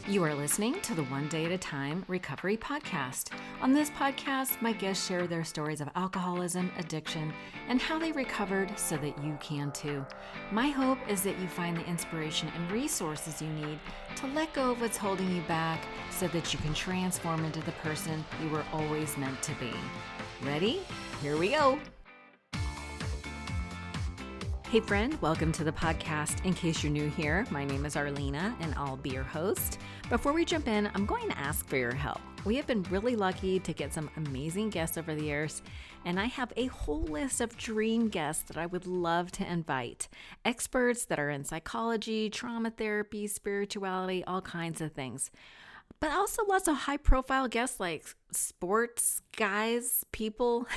You are listening to the One Day at a Time Recovery Podcast. On this podcast, my guests share their stories of alcoholism, addiction, and how they recovered so that you can too. My hope is that you find the inspiration and resources you need to let go of what's holding you back so that you can transform into the person you were always meant to be. Ready? Here we go. Hey friend, welcome to the podcast. In case you're new here, my name is Arlina and I'll be your host. Before we jump in, I'm going to ask for your help. We have been really lucky to get some amazing guests over the years, and I have a whole list of dream guests that I would love to invite. Experts that are in psychology, trauma therapy, spirituality, all kinds of things. But also lots of high-profile guests like sports guys, people,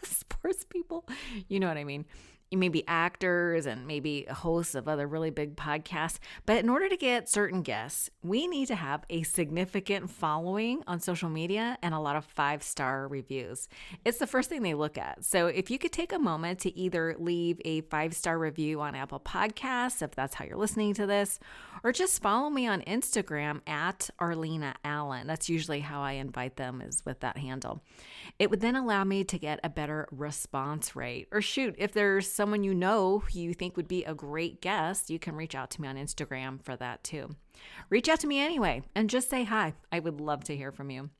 sports people, you know what I mean. You may be actors and maybe hosts of other really big podcasts. But in order to get certain guests, we need to have a significant following on social media and a lot of 5-star reviews. It's the first thing they look at. So if you could take a moment to either leave a 5-star review on Apple Podcasts, if that's how you're listening to this, or just follow me on Instagram at Arlina Allen. That's usually how I invite them, is with that handle. It would then allow me to get a better response rate. Or shoot, if there's someone you know who you think would be a great guest, you can reach out to me on Instagram for that too. Reach out to me anyway and just say hi. I would love to hear from you.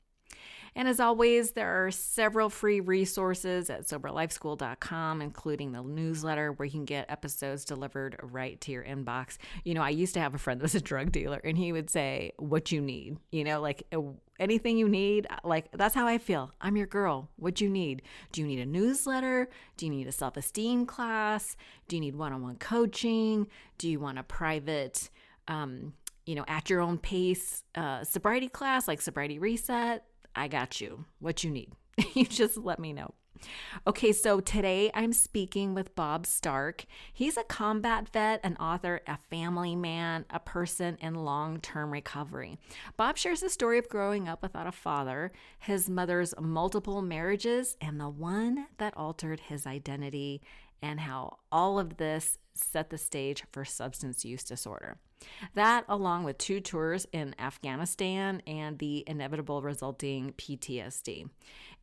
And as always, there are several free resources at soberlifeschool.com, including the newsletter where you can get episodes delivered right to your inbox. You know, I used to have a friend that was a drug dealer, and he would say, what you need, you know, like anything you need. Like, that's how I feel. I'm your girl. What you need? Do you need a newsletter? Do you need a self-esteem class? Do you need one-on-one coaching? Do you want a private, at your own pace sobriety class, like Sobriety Reset? I got you. What you need. You just let me know. Okay, so today I'm speaking with Bob Stark. He's a combat vet, an author, a family man, a person in long-term recovery. Bob shares the story of growing up without a father, his mother's multiple marriages, and the one that altered his identity, and how all of this set the stage for substance use disorder. That, along with 2 tours in Afghanistan and the inevitable resulting PTSD.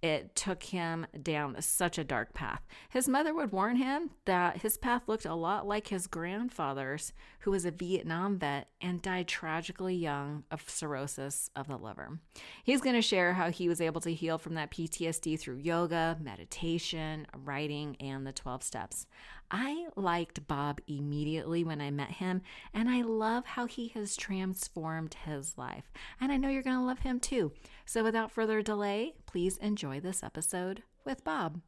It took him down such a dark path. His mother would warn him that his path looked a lot like his grandfather's, who was a Vietnam vet and died tragically young of cirrhosis of the liver. He's going to share how he was able to heal from that PTSD through yoga, meditation, writing, and the 12 steps. I liked Bob immediately when I met him, and I love how he has transformed his life. And I know you're going to love him too. So without further delay, please enjoy this episode with Bob.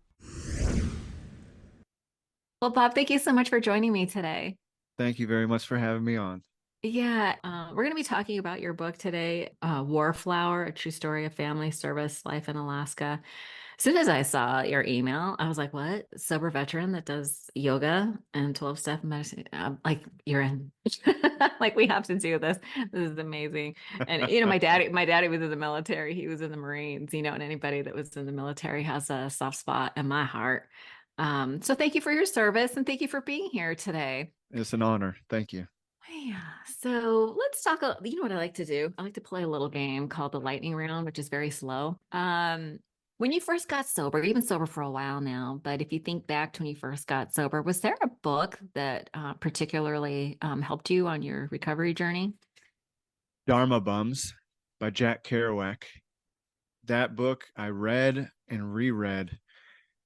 Well, Bob, thank you so much for joining me today. Thank you very much for having me on. Yeah, we're going to be talking about your book today, War Flower, A True Story of Family Service Life in Alaska. As soon as I saw your email, I was like, what? Sober veteran that does yoga and 12-step meditation? Like, you're in. Like, we have to do this. This is amazing. And, my daddy was in the military. He was in the Marines, and anybody that was in the military has a soft spot in my heart. So thank you for your service, and thank you for being here today. It's an honor. Thank you. Yeah. So let's talk. You know what I like to do? I like to play a little game called the lightning round, which is very slow. When you first got sober, you've been sober for a while now, but if you think back to when you first got sober, was there a book that particularly helped you on your recovery journey? Dharma Bums by Jack Kerouac. That book I read and reread,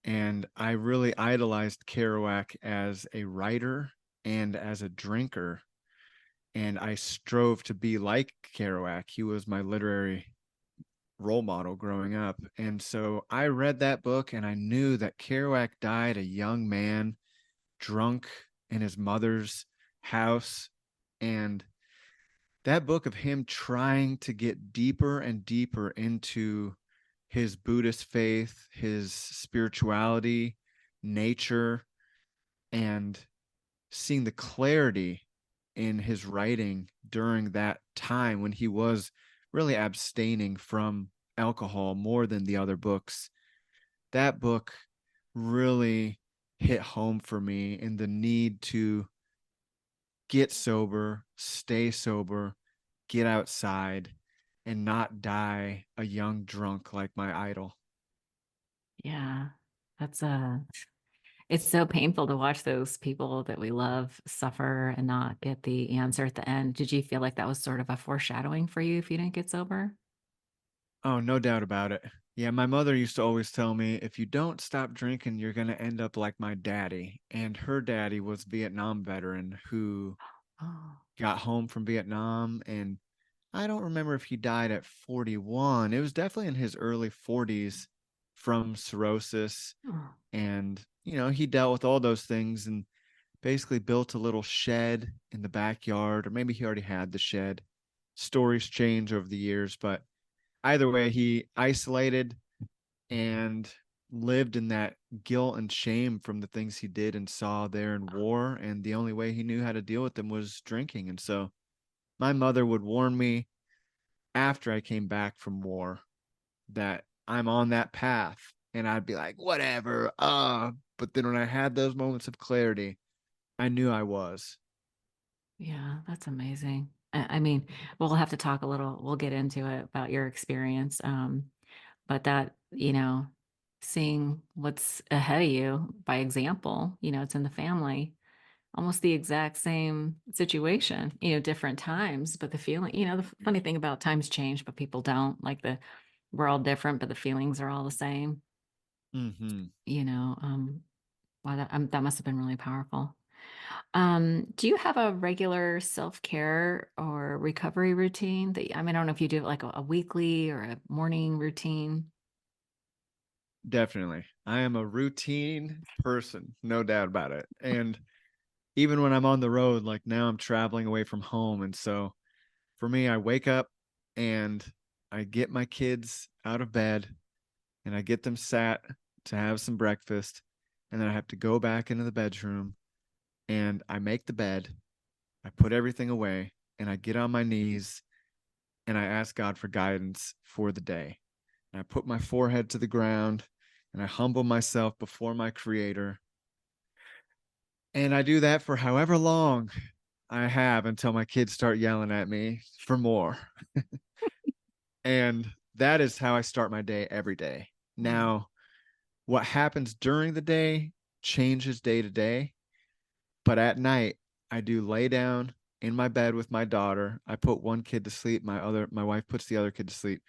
and I really idolized Kerouac as a writer and as a drinker. And I strove to be like Kerouac. He was my literary role model growing up. And so I read that book, and I knew that Kerouac died a young man, drunk in his mother's house. And that book of him trying to get deeper and deeper into his Buddhist faith, his spirituality, nature, and seeing the clarity in his writing during that time when he was really abstaining from alcohol more than the other books. That book really hit home for me in the need to get sober, stay sober, get outside and not die a young drunk like my idol. Yeah. That's it's so painful to watch those people that we love suffer and not get the answer at the end. Did you feel like that was sort of a foreshadowing for you if you didn't get sober? Oh, no doubt about it. Yeah, my mother used to always tell me if you don't stop drinking, you're going to end up like my daddy. And her daddy was a Vietnam veteran who Oh, got home from Vietnam. And I don't remember if he died at 41. It was definitely in his early 40s from cirrhosis. oh, And, he dealt with all those things and basically built a little shed in the backyard, or maybe he already had the shed. Stories change over the years, but either way, he isolated and lived in that guilt and shame from the things he did and saw there in war. And the only way he knew how to deal with them was drinking. And so my mother would warn me after I came back from war that I'm on that path. And I'd be like, whatever. But then when I had those moments of clarity, I knew I was. yeah, that's amazing. I mean, we'll have to talk a little, we'll get into it about your experience. But that, seeing what's ahead of you by example, it's in the family, almost the exact same situation, different times, but the feeling, the funny thing about times change, but people don't like we're all different, but the feelings are all the same, Mm-hmm. you know, wow, that must have been really powerful. Do you have a regular self-care or recovery routine I mean, I don't know if you do like a weekly or a morning routine. Definitely. I am a routine person, no doubt about it. And even when I'm on the road, like now I'm traveling away from home. And so for me, I wake up and I get my kids out of bed and I get them sat to have some breakfast. And then I have to go back into the bedroom and I make the bed. I put everything away and I get on my knees and I ask God for guidance for the day. And I put my forehead to the ground and I humble myself before my creator. And I do that for however long I have until my kids start yelling at me for more. And that is how I start my day every day. Mm. Now, what happens during the day changes day to day, but at night, I do lay down in my bed with my daughter. I put one kid to sleep, my wife puts the other kid to sleep,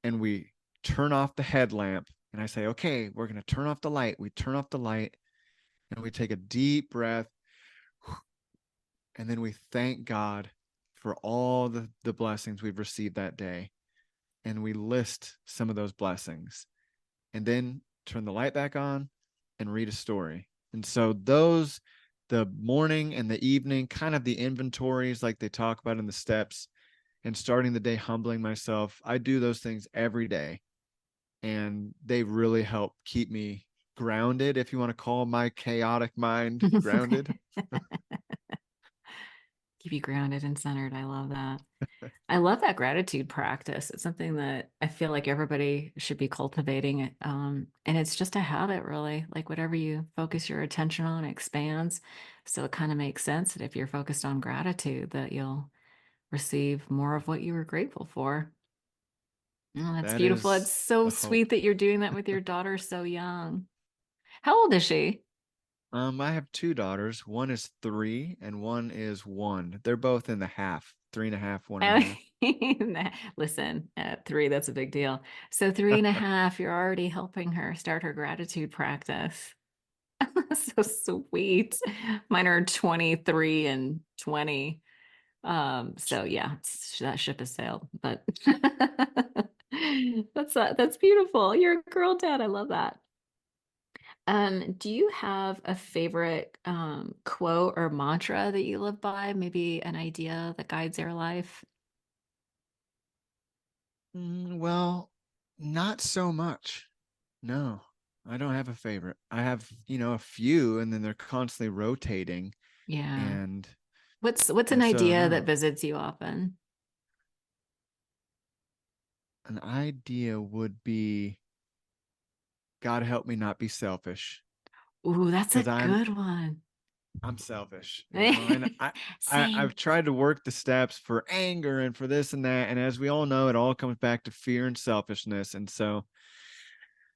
and we turn off the headlamp and I say, "Okay, we're going to turn off the light." We turn off the light and we take a deep breath and then we thank God for all the blessings we've received that day. And we list some of those blessings and then turn the light back on and read a story. And so the morning and the evening, kind of the inventories like they talk about in the steps, and starting the day humbling myself, I do those things every day. And they really help keep me grounded, if you want to call my chaotic mind grounded. Keep you grounded and centered. I love that. I love that gratitude practice. It's something that I feel like everybody should be cultivating. And it's just a habit, really. Like whatever you focus your attention on expands. So it kind of makes sense that if you're focused on gratitude, that you'll receive more of what you were grateful for. Oh, that's That beautiful. It's is so the hope. sweet that you're doing that with your daughter so young. How old is she? I have two daughters. One is 3 and one is 1. They're both in the half, 3.5, 1.5. Listen, at 3, that's a big deal. So 3.5, you're already helping her start her gratitude practice. So sweet. Mine are 23 and 20. So yeah, that ship has sailed, but that's beautiful. You're a girl dad. I love that. Do you have a favorite quote or mantra that you live by? Maybe an idea that guides your life? Well, not so much. No, I don't have a favorite. I have, a few and then they're constantly rotating. Yeah. And What's an and so idea no, that visits you often? an idea would be God help me not be selfish Ooh, that's a because I'm good one. I'm selfish, and I've Same. tried to work the steps for anger and for this and that. And as we all know, it all comes back to fear and selfishness. And so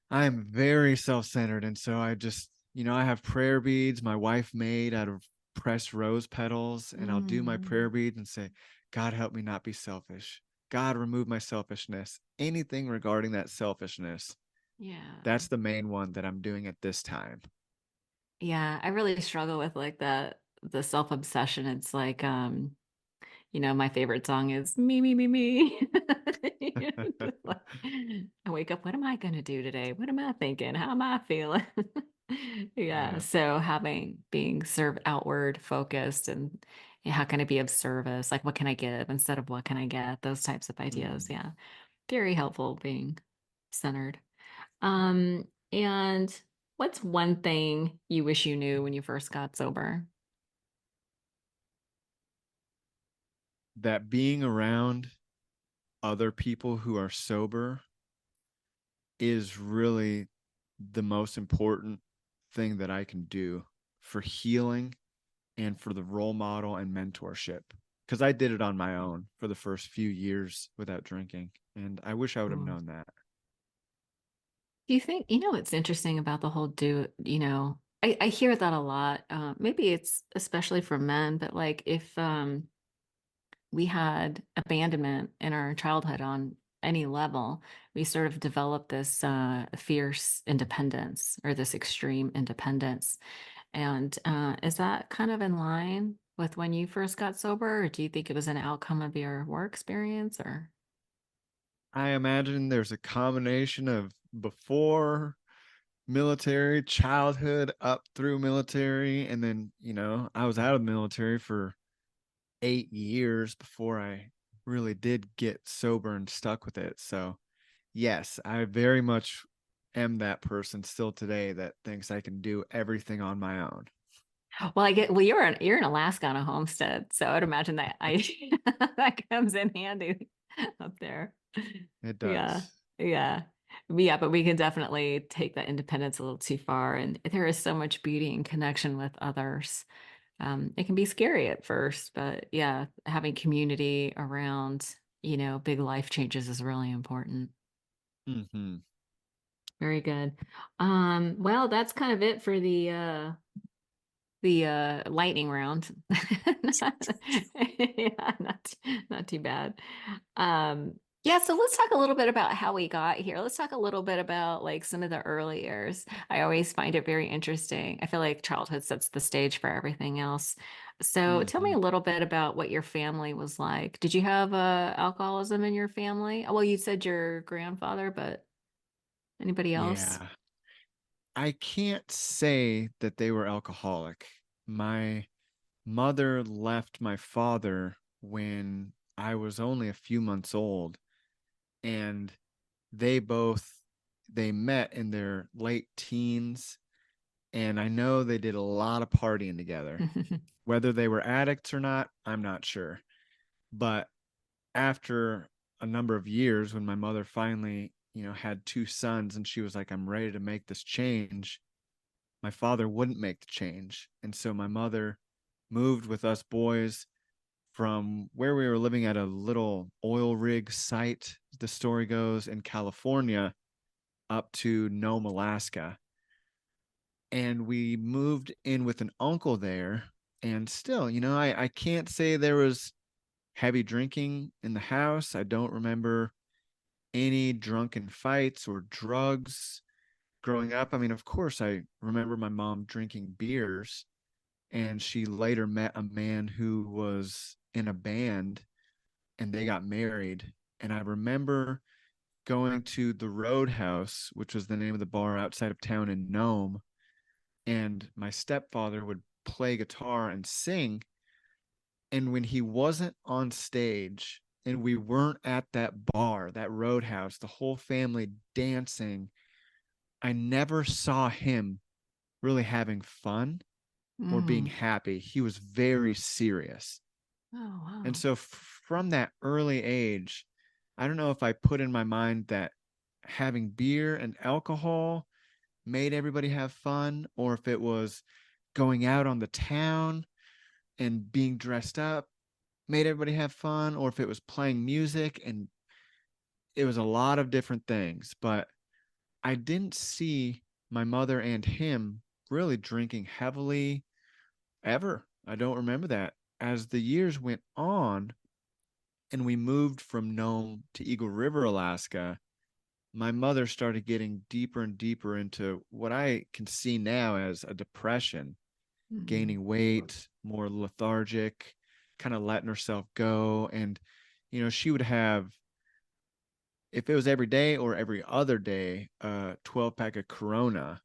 I'm very self-centered. And so I just, I have prayer beads my wife made out of pressed rose petals, and I'll do my Mm, prayer beads and say, God, help me not be selfish. God, remove my selfishness. Anything regarding that selfishness. yeah. That's the main one that I'm doing at this time. Yeah, I really struggle with like the self-obsession. It's like my favorite song is Me, Me, Me, Me. Like, I wake up, what am I gonna do today? What am I thinking? How am I feeling? Yeah. Yeah. So being serve outward focused and how can I be of service? Like what can I give instead of what can I get? Those types of ideas. Mhm. Yeah. Very helpful being centered. And what's one thing you wish you knew when you first got sober? That being around other people who are sober is really the most important thing that I can do for healing and for the role model and mentorship. Because I did it on my own for the first few years without drinking. And I wish I would have Mm. known that. Do you think, what's interesting about the whole I hear that a lot. Maybe it's especially for men, but like if we had abandonment in our childhood on any level, we sort of develop this fierce independence or this extreme independence. And is that kind of in line with when you first got sober, or do you think it was an outcome of your work experience or? I imagine there's a combination of before military, childhood up through military. And then, I was out of the military for 8 years before I really did get sober and stuck with it. So, yes, I very much am that person still today that thinks I can do everything on my own. Well, you're in Alaska on a homestead, so I'd imagine that I that comes in handy up there. It Yeah, does. yeah, yeah. But we can definitely take that independence a little too far, and there is so much beauty and connection with others. It can be scary at first, but yeah, having community around, big life changes is really important. Hmm. Very good. Well, that's kind of it for the lightning round. Yeah, not too bad. Yeah, so let's talk a little bit about how we got here. Let's talk a little bit about like some of the early years. I always find it very interesting. I feel like childhood sets the stage for everything else. So tell me Hmm. a little bit about what your family was like. Did you have alcoholism in your family? Well, you said your grandfather, but anybody else? Yeah. I can't say that they were alcoholic. My mother left my father when I was only a few months old, and they both they met in their late teens, and I know they did a lot of partying together. Whether they were addicts or not, I'm not sure. But after a number of years, when my mother finally, had two sons and she was like, I'm ready to make this change, my father wouldn't make the change. And so my mother moved with us boys from where we were living at a little oil rig site, the story goes, in California up to Nome, Alaska. And we moved in with an uncle there. And still, I can't say there was heavy drinking in the house. I don't remember any drunken fights or drugs growing up. I mean, of course, I remember my mom drinking beers, and she later met a man who was in a band and they got married. And I remember going to the Roadhouse, which was the name of the bar outside of town in Nome, and my stepfather would play guitar and sing. And when he wasn't on stage and we weren't at that bar, that Roadhouse, the whole family dancing, I never saw him really having fun or being Mm. happy. He was very serious. Oh, And wow. so from that early age, I don't know if I put in my mind that having beer and alcohol made everybody have fun, or if it was going out on the town and being dressed up made everybody have fun, or if it was playing music, and it was a lot of different things. But I didn't see my mother and him really drinking heavily ever. I don't remember that. As the years went on and we moved from Nome to Eagle River, Alaska, my mother started getting deeper and deeper into what I can see now as a depression, Mm. gaining weight, more lethargic, kind of letting herself go. And, she would have, if it was every day or every other day, 12 pack of Corona.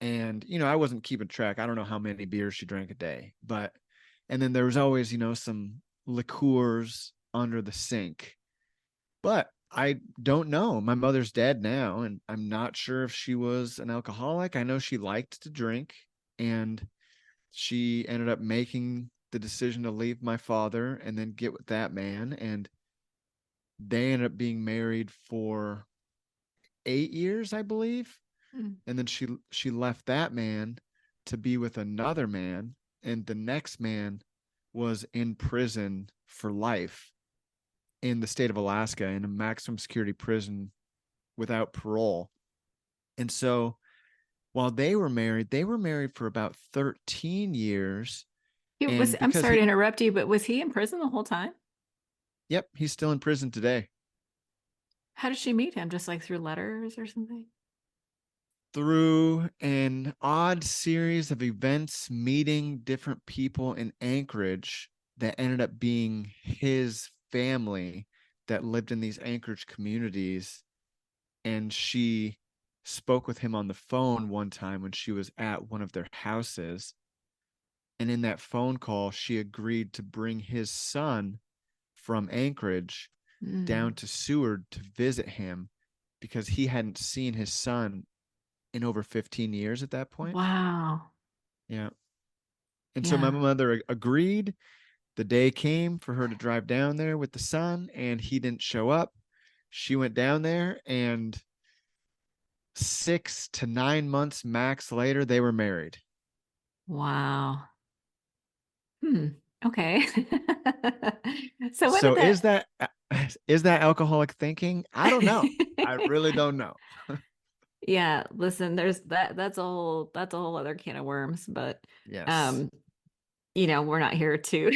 And, I wasn't keeping track. I don't know how many beers she drank a day, and then there was always, some liqueurs under the sink. But I don't know. My mother's dead now, and I'm not sure if she was an alcoholic. I know she liked to drink, and she ended up making the decision to leave my father and then get with that man. And they ended up being married for 8 years, I believe. Mm. And then she left that man to be with another man, and the next man was in prison for life in the state of Alaska in a maximum security prison without parole. And so while they were married for about 13 years. And I'm because sorry to interrupt you, but was he in prison the whole time? yep, he's still in prison today. How did she meet him? Just like through letters or something? Through an odd series of events, meeting different people in Anchorage that ended up being his family that lived in these Anchorage communities. And she spoke with him on the phone one time when she was at one of their houses. And in that phone call, she agreed to bring his son from Anchorage Mm. down to Seward to visit him because he hadn't seen his son in over 15 years at that point. Wow. Yeah. And so my Yeah. mother agreed. The day came for her to drive down there with the son, and he didn't show up. She went down there, and 6 to 9 months max later, they were married. Wow. Hmm. Okay. So what did So that is that alcoholic thinking? I don't know. I really don't know. Yeah, listen, there's that's a whole other can of worms, but Yes. um we're not here to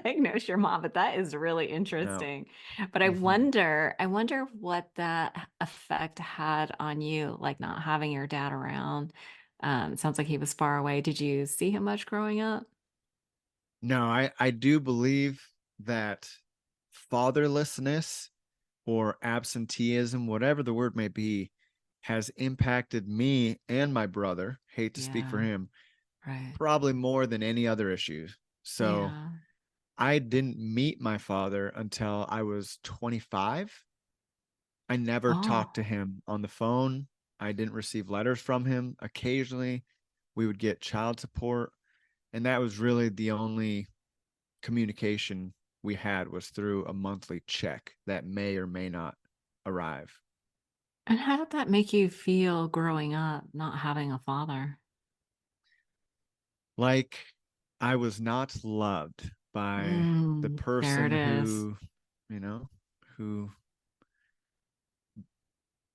diagnose your mom, but that is really No. interesting. But Mhm. I wonder what that effect had on you, like not having your dad around. It sounds like he was far away. Did you see him much growing up? No, I do believe that fatherlessness or absenteeism, whatever the word may be, has impacted me and my brother. Hate to speak for Yeah, him, right. probably more than any other issues. So Yeah. I didn't meet my father until I was 25. I never talked Oh. to him on the phone. I didn't receive letters from him. Occasionally, we would get child support. And that was really the only communication we had was through a monthly check that may or may not arrive. And how did that make you feel growing up, not having a father? Like I was not loved by the There it person is. who, you know, who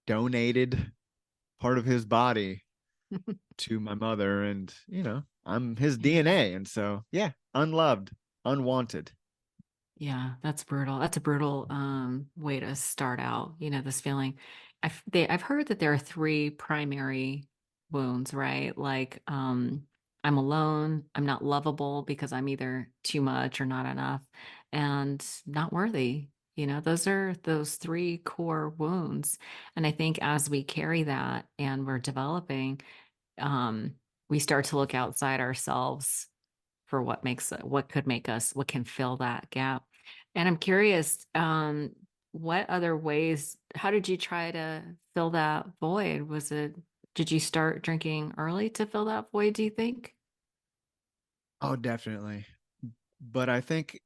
donated part of his body to my mother. And, I'm his Yeah. DNA. And so, yeah, unloved, unwanted. Yeah, that's brutal. That's a brutal way to start out, this feeling. I've heard that there are three primary wounds, right? Like I'm alone, I'm not lovable because I'm either too much or not enough, and not worthy. Those are those three core wounds. And I think as we carry that and we're developing, we start to look outside ourselves for what could make us, what can fill that gap. And I'm curious, what other ways, how did you try to fill that void? Did you start drinking early to fill that void, do you think? Oh, definitely. But I think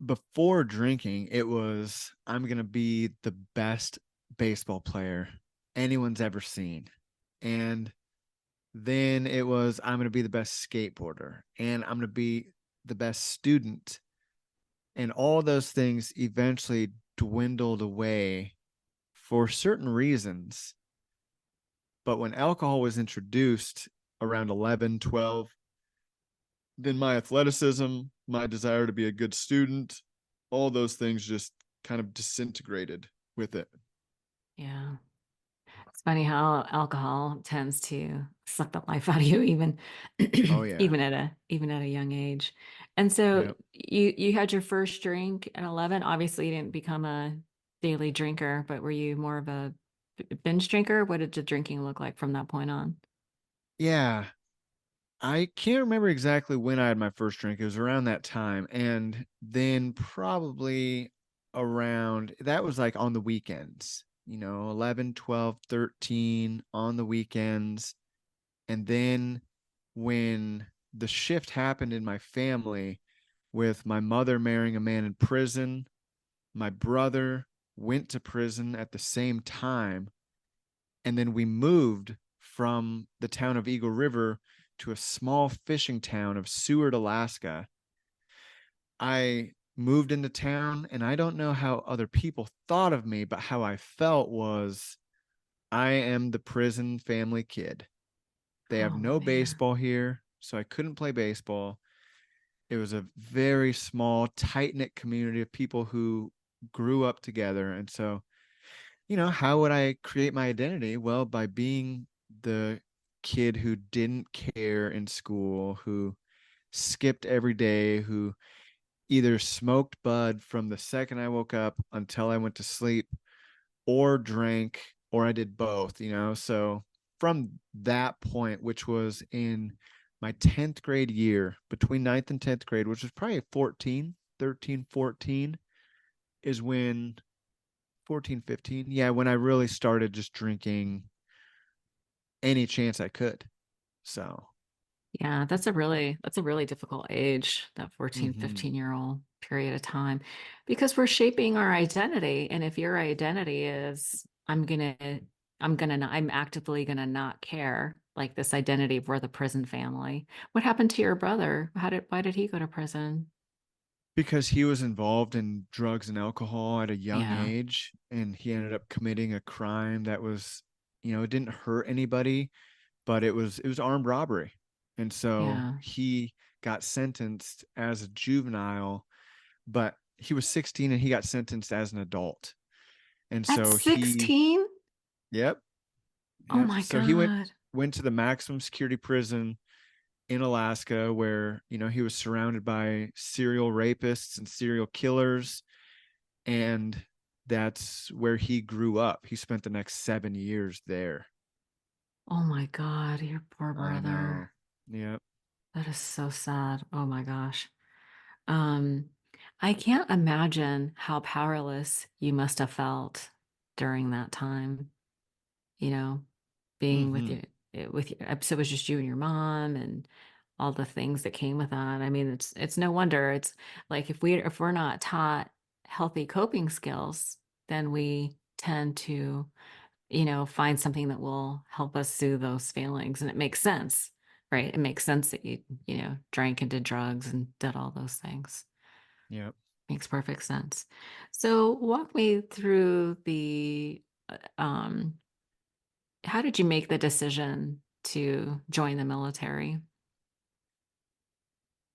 before drinking, it was, I'm going to be the best baseball player anyone's ever seen. And Then it was, I'm going to be the best skateboarder and I'm going to be the best student. And all those things eventually dwindled away for certain reasons. But when alcohol was introduced around 11, 12, then my athleticism, my desire to be a good student, all those things just kind of disintegrated with it. Yeah. It's funny how alcohol tends to suck the life out of you even Oh, yeah. even at a young age. And so Yep. you had your first drink at 11. Obviously, you didn't become a daily drinker, but were you more of a binge drinker? What did the drinking look like from that point on? Yeah. I can't remember exactly when I had my first drink. It was around that time. And then probably around that was like on the weekends, 11, 12, 13 on the weekends. And then when the shift happened in my family with my mother marrying a man in prison, my brother went to prison at the same time. And then we moved from the town of Eagle River to a small fishing town of Seward, Alaska. I moved into town, and I don't know how other people thought of me, but how I felt was I am the prison family kid. They have Oh no man. baseball here, so I couldn't play baseball. It was a very small, tight knit community of people who grew up together. And so, how would I create my identity? Well, by being the kid who didn't care in school, who skipped every day, who either smoked bud from the second I woke up until I went to sleep, or drank, or I did both. So from that point, which was in my 10th grade year, between ninth and 10th grade, which was probably 14, 13, 14, is when 14, 15. Yeah, when I really started just drinking any chance I could. So, Yeah, that's a really difficult age, that 14, mm-hmm. 15-year-old period of time, because we're shaping our identity. And if your identity is I'm actively gonna not care, like this identity of we're the prison family. What happened to your brother? Why did he go to prison? Because he was involved in drugs and alcohol at a young Yeah, age, and he ended up committing a crime that was, it didn't hurt anybody, but it was armed robbery. And so yeah. he got sentenced as a juvenile, but he was 16 and he got sentenced as an adult. And At so 16? yep, Oh yep. my So he went God. went to the maximum security prison in Alaska, where he was surrounded by serial rapists and serial killers, and that's where he grew up. He spent the next 7 years there. Oh my God, your poor I know. brother. Yep. That is so sad. Oh my gosh. Um, I can't imagine how powerless you must have felt during that time, you know, being with Mm-hmm. so it was just you and your mom and all the things that came with that. I mean, it's no wonder. It's like if we're not taught healthy coping skills, then we tend to, find something that will help us soothe those feelings. And it makes sense, right? It makes sense that you drank and did drugs and did all those things. Yep. Makes perfect sense. So walk me through the um how did you make the decision to join the military?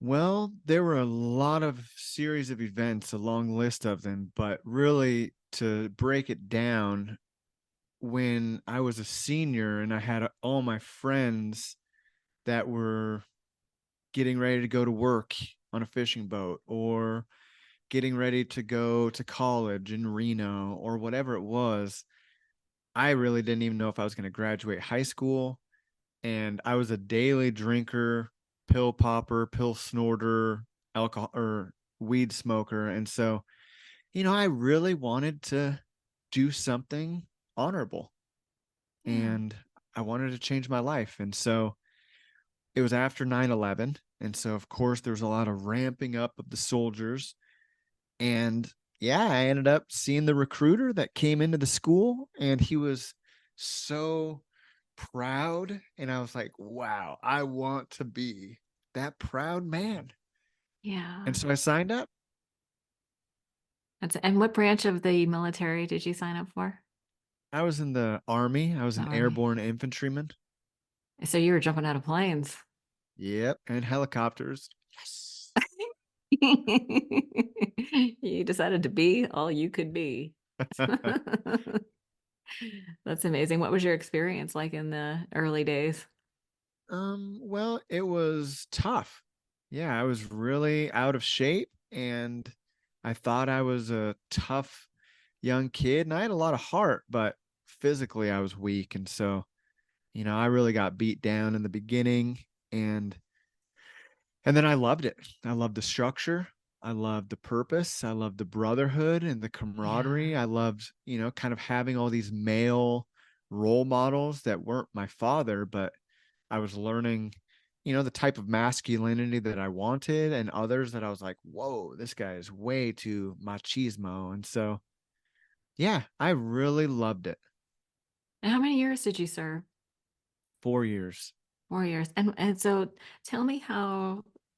Well, there were a lot of series of events, a long list of them, but really to break it down, when I was a senior and I had all my friends that were getting ready to go to work on a fishing boat, or getting ready to go to college in Reno, or whatever it was, I really didn't even know if I was going to graduate high school. And I was a daily drinker, pill popper, pill snorter, alcohol or weed smoker. And so, I really wanted to do something honorable, Yeah. and I wanted to change my life. And so it was after 9/11. And so, of course, there was a lot of ramping up of the soldiers. And yeah, I ended up seeing the recruiter that came into the school, and he was so proud. And I was like, wow, I want to be that proud man. And Yeah. so I signed up. And what branch of the military did you sign up for? I was in the Army. I was The an Army. airborne infantryman. So you were jumping out of planes. Yep. And helicopters. Yes. You decided to be all you could be. That's amazing. What was your experience like in the early days? Well, it was tough. Yeah, I was really out of shape and I thought I was a tough young kid and I had a lot of heart, but physically I was weak. And so, I really got beat down in the beginning and then I loved it. I loved the structure. I loved the purpose. I loved the brotherhood and the Yeah. camaraderie. I loved, kind of having all these male role models that weren't my father, but I was learning, the type of masculinity that I wanted and others that I was like, whoa, this guy is way too machismo. And so, yeah, I really loved it. And how many years did you serve? 4 years. 4 years. And so tell me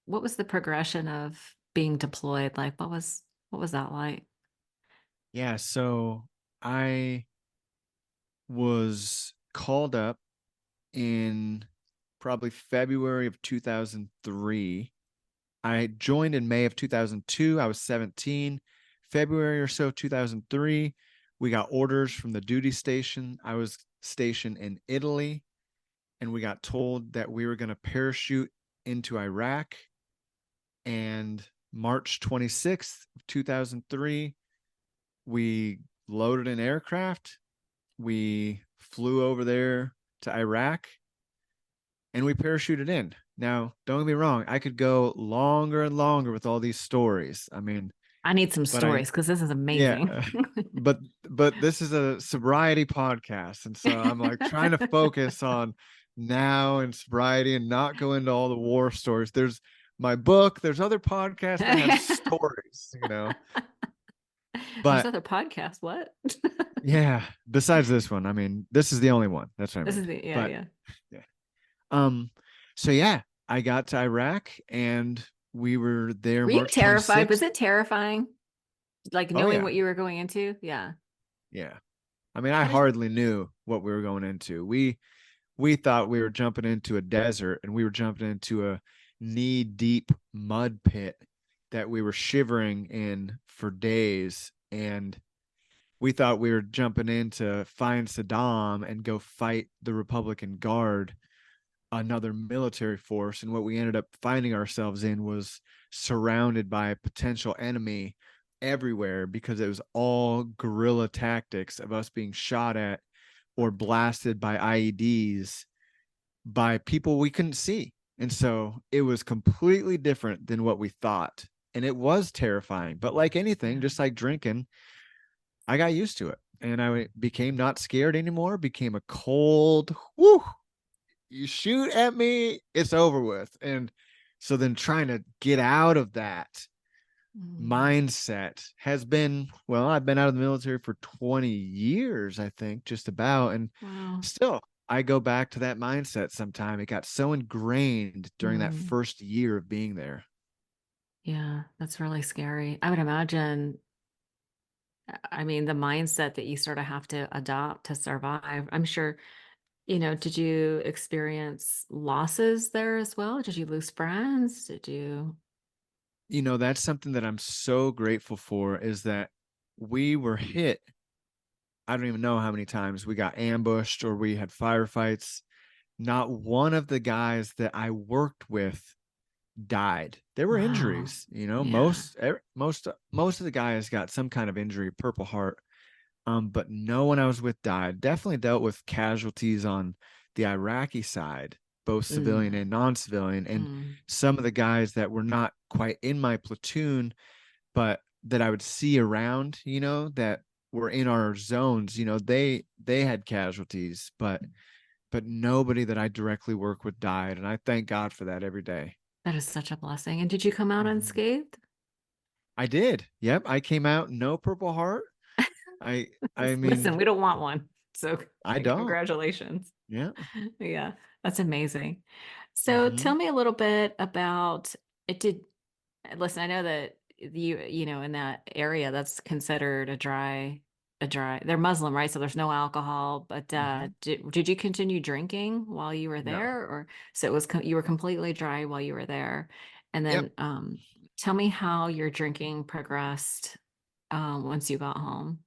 what was the progression of being deployed? Like what was that like? Yeah. So I was called up in probably February of 2003. I joined in May of 2002. I was 17. February or so, 2003, we got orders from the duty station. I was stationed in Italy, and we got told that we were going to parachute into Iraq. And March 26th, 2003, we loaded an aircraft. We flew over there to Iraq and we parachuted in. Now, don't get me wrong, I could go longer and longer with all these stories. I mean, I need some but I stories because this is yeah, amazing. but this is a sobriety podcast, and so I'm like trying to focus on now and sobriety and not go into all the war stories. There's my book, there's other podcasts that have stories. There's But other podcasts. What? yeah, besides this one, I mean, this is the only one. That's what I This mean. is the yeah, But yeah. yeah. Um, so yeah, I got to Iraq and we were there Were you March terrified? Was 26th. it terrifying? Like Oh knowing yeah. what you were going into? Yeah. Yeah. I mean, I How did hardly knew what we were going into. We thought we were jumping into a desert and we were jumping into a knee deep mud pit that we were shivering in for days. And we thought we were jumping in to find Saddam and go fight the Republican Guard, another military force. And what we ended up finding ourselves in was surrounded by a potential enemy everywhere because it was all guerrilla tactics of us being shot at or blasted by IEDs by people we couldn't see. And so it was completely different than what we thought. And it was terrifying. But like anything, yeah. just like drinking, I got used to it. And I became not scared anymore, became a cold, whoo, you shoot at me, it's over with. And so then trying to get out of that Mm. mindset has been, well, I've been out of the military for 20 years, I think, just about. And Wow. still, I go back to that mindset sometime. It got so ingrained during that Mm. first year of being there. Yeah, that's really scary. I would imagine, I mean, the mindset that you sort of have to adopt to survive. I'm sure, did you experience losses there as well? Did you lose friends? Did you? That's something that I'm so grateful for is that we were hit. I don't even know how many times we got ambushed or we had firefights. Not one of the guys that I worked with died. There were Wow. injuries, Yeah. most of the guys got some kind of injury, Purple Heart. But no one I was with died. Definitely dealt with casualties on the Iraqi side, both civilian Mm. and non-civilian, and Mm. some of the guys that were not quite in my platoon, but that I would see around, that were in our zones, they had casualties, but nobody that I directly work with died, and I thank God for that every day. That is such a blessing. And did you come out Mhm. unscathed? I did. Yep, I came out no Purple Heart. I I Listen, mean, we don't want one. So I don't. congratulations. Yeah. Yeah, that's amazing. So Hmm. tell me a little bit about it. Listen, I know that in that area that's considered they're Muslim, right? So there's no alcohol, but Hmm. did you continue drinking while you were No. there, or so it was you were completely dry while you were there? And Yep. then tell me how your drinking progressed once you got home.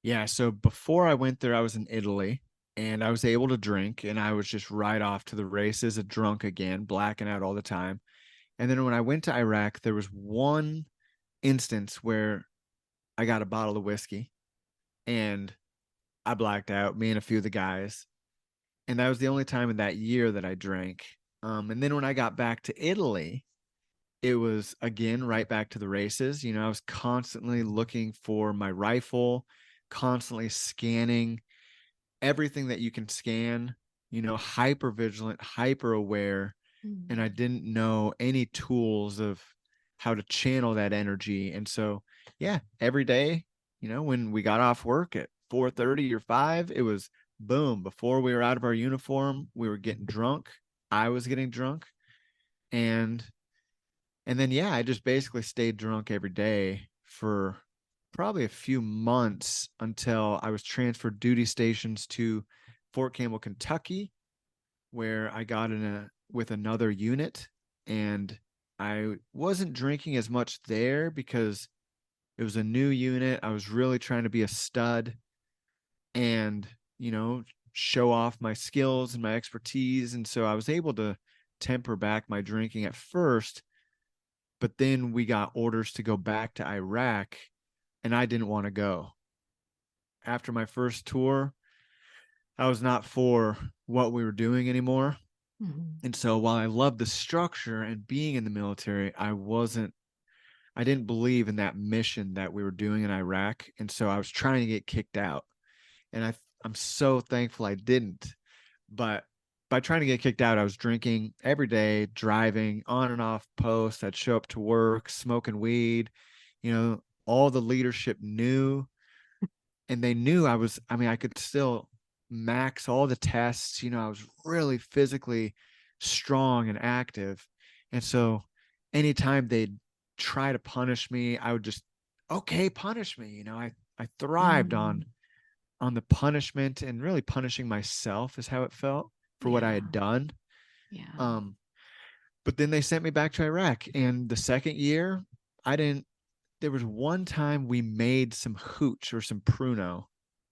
Yeah. So before I went there, I was in Italy and I was able to drink and I was just right off to the races, a drunk again, blacking out all the time. And then when I went to Iraq, there was one instance where I got a bottle of whiskey and I blacked out, me and a few of the guys. And that was the only time in that year that I drank. And then when I got back to Italy, it was again right back to the races. I was constantly looking for my rifle, constantly scanning everything that you can scan, hyper vigilant, hyper aware. And I Mm. didn't know any tools of how to channel that energy. And so, yeah, every day, when we got off work at 4:30 or 5, it was boom. Before we were out of our uniform, we were getting drunk. I was getting drunk. And then yeah, I just basically stayed drunk every day for probably a few months until I was transferred duty stations to Fort Campbell, Kentucky, where I got in with another unit, and I wasn't drinking as much there because it was a new unit. I was really trying to be a stud and, show off my skills and my expertise. And so I was able to temper back my drinking at first, but then we got orders to go back to Iraq and I didn't want to go. After my first tour, I was not for what we were doing anymore. Mhm. And so while I loved the structure and being in the military, I didn't believe in that mission that we were doing in Iraq. And so I was trying to get kicked out. And I'm so thankful I didn't. But by trying to get kicked out, I was drinking every day, driving on and off post. I'd show up to work, smoking weed. All the leadership knew, and they knew I could still max all the tests. I was really physically strong and active. And so anytime they'd try to punish me, I would just, okay, punish me. I thrived Mm. on the punishment, and really punishing myself is how it felt for what I Yeah, had done. yeah. Um, but then they sent me back to Iraq. And the second year, I didn't, there was one time we made some hooch or some pruno,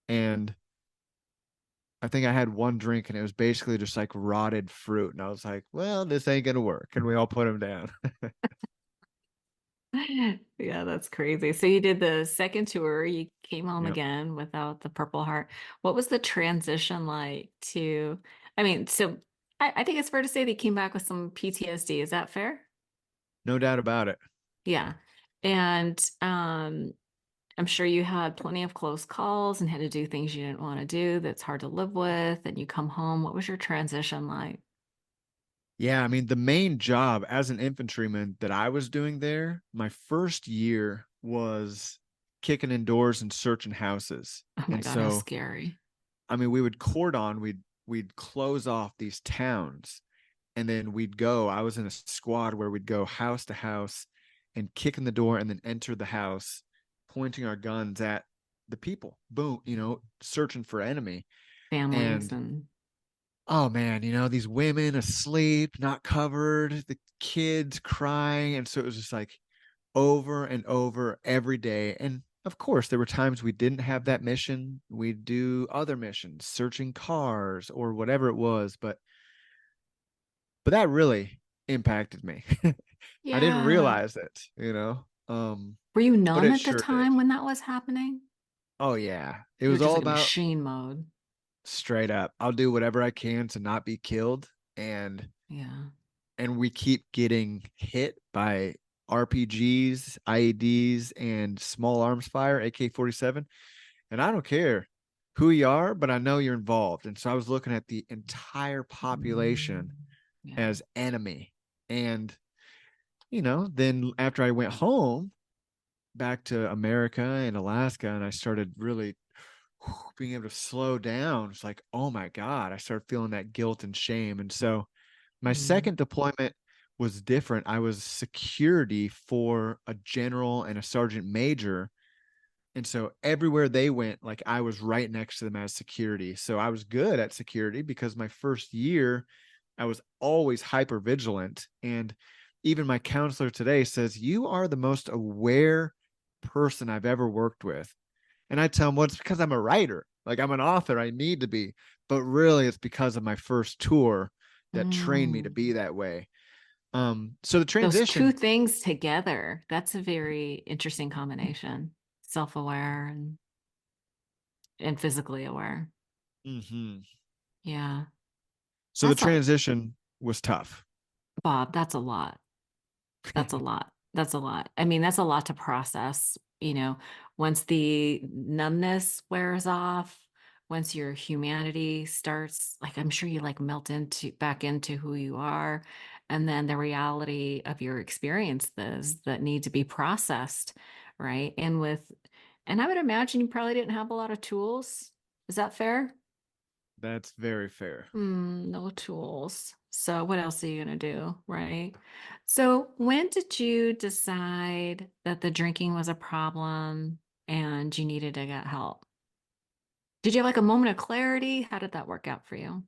and I think I had one drink and it was basically just like rotted fruit. And I was like, well, this ain't going to work. And we all put him down. Yeah, that's crazy. So you did the second tour, you came home Yep. again without the Purple Heart. What was the transition like to, I mean, so I think it's fair to say that you came back with some PTSD. Is that fair? No doubt about it. Yeah. And I'm sure you had plenty of close calls and had to do things you didn't want to do that's hard to live with. And you come home. What was your transition like? Yeah. I mean, the main job as an infantryman that I was doing there, my first year was kicking in doors and searching houses. Oh my And God, how so, scary. I mean, we would cordon, we'd close off these towns, and then we'd go. I was in a squad where we'd go house to house and kick in the door and then enter the house, pointing our guns at the people. Boom, searching for enemy. Families And and oh man, these women asleep, not covered, the kids crying. And so it was just like over and over every day. And of course, there were times we didn't have that mission. We'd do other missions, searching cars or whatever it was. But that really impacted me. I didn't yeah. realize it. Were you But numb it at the sure did. time when that was happening? Oh yeah. It You were was just all like a about machine mode. straight up. I'll do whatever I can to not be killed. Yeah. And we keep getting hit by RPGs, IEDs, and small arms fire, AK-47. And I don't care who you are, but I know you're involved. And so I was looking at the entire Mm. population Yeah. as enemy. And, then after I went home back to America and Alaska, and I started really being able to slow down. It's like, oh my God, I started feeling that guilt and shame. And so my Mm. second deployment was different. I was security for a general and a sergeant major. And so everywhere they went, like I was right next to them as security. So I was good at security because my first year, I was always hyper vigilant. And even my counselor today says, you are the most aware person I've ever worked with. And I tell him, well, it's because I'm a writer. Like I'm an author. I need to be. But really, it's because of my first tour that trained me to Mm. be that way. So the Those two transition, things together, that's a very interesting combination. Self-aware and physically aware. mhm. Yeah. So the That's a transition was tough. Bob, that's a lot. That's a lot. That's a lot. I mean, that's a lot to process, once the numbness wears off, once your humanity starts, like I'm sure you like melt into back into who you are, and then the reality of your experiences that need to be processed, right? And I would imagine you probably didn't have a lot of tools. Is that fair? That's very fair. No tools. So what else are you gonna do, right? So when did you decide that the drinking was a problem and you needed to get help? Did you have like a moment of clarity? How did that work out for you?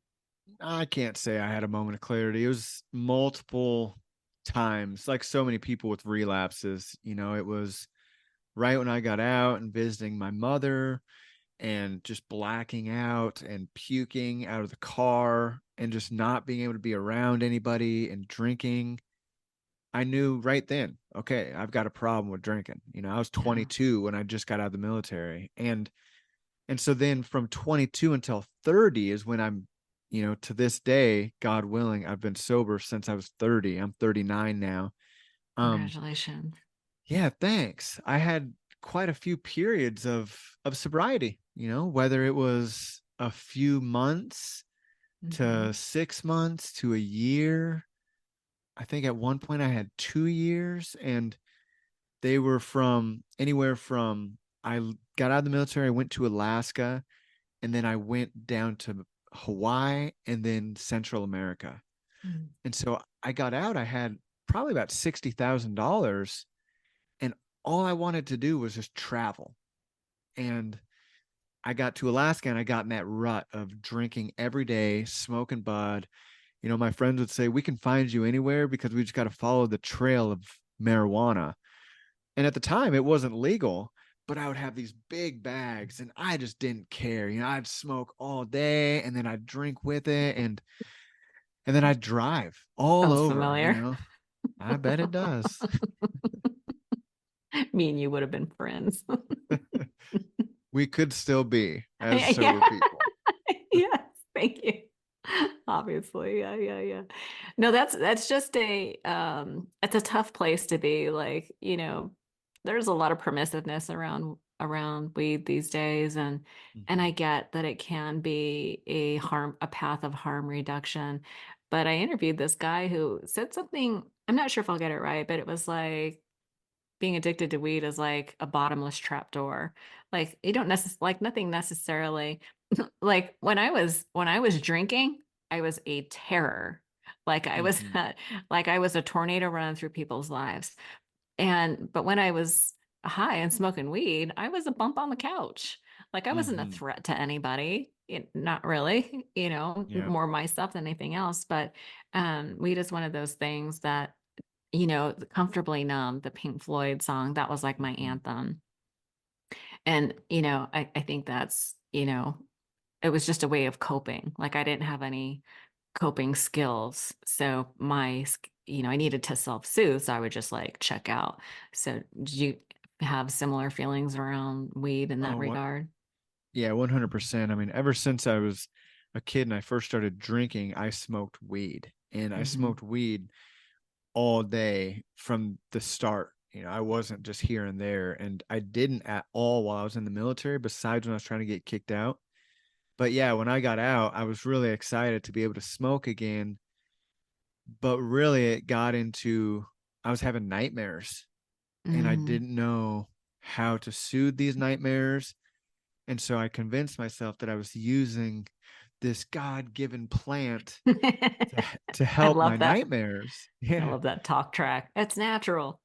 I can't say I had a moment of clarity. It was multiple times, like so many people with relapses. It was right when I got out and visiting my mother and just blacking out and puking out of the car and just not being able to be around anybody and drinking. I knew right then, okay, I've got a problem with drinking. I was Yeah, 22 when I just got out of the military. And so then from 22 until 30 is when I'm, to this day, God willing, I've been sober since I was 30. I'm 39 now. Um, congratulations. yeah, thanks. I had quite a few periods of sobriety, whether it was a few months to Hmm. 6 months to a year. I think at one point I had 2 years, and they were from anywhere from I got out of the military, I went to Alaska, and then I went down to Hawaii and then Central America. Mm. And so I got out, I had probably about $60,000, and all I wanted to do was just travel. And I got to Alaska and I got in that rut of drinking every day, smoking bud. My friends would say, we can find you anywhere because we just got to follow the trail of marijuana. And at the time, it wasn't legal, but I would have these big bags and I just didn't care. I'd smoke all day and then I'd drink with it, and then I'd drive all Sounds over. familiar. I bet it does. Me and you would have been friends. We could still be as Yeah. sober people. Yes, thank you. Obviously. Yeah, yeah, yeah. No, that's just it's a tough place to be. Like, there's a lot of permissiveness around weed these days, and I Mhm. get that it can be a path of harm reduction. But I interviewed this guy who said something, I'm not sure if I'll get it right, but it was like being addicted to weed is like a bottomless trap door. Like you don't necessarily like nothing necessarily like when I was drinking, I was a terror. Like I was Mhm. like I was a tornado running through people's lives. But when I was high and smoking weed, I was a bump on the couch. Like I wasn't a Mhm. threat to anybody. Not really, Yeah. more myself than anything else. But weed is one of those things that, comfortably numb, the Pink Floyd song, that was like my Mhm. anthem. And, I think that's, it was just a way of coping. Like I didn't have any coping skills. So I needed to self-soothe. So I would just like check out. So did you have similar feelings around weed in that Oh, what? regard? Yeah, 100%. I mean, ever since I was a kid and I first started drinking, I smoked weed, and I Hmm. smoked weed all day from the start. I wasn't just here and there, and I didn't at all while I was in the military, besides when I was trying to get kicked out. But yeah, when I got out, I was really excited to be able to smoke again. But really, it got into I was having nightmares, and I Mm. didn't know how to soothe these nightmares. And so I convinced myself that I was using this God-given plant to, to I help my love that. nightmares. I Yeah, love that talk track. It's natural.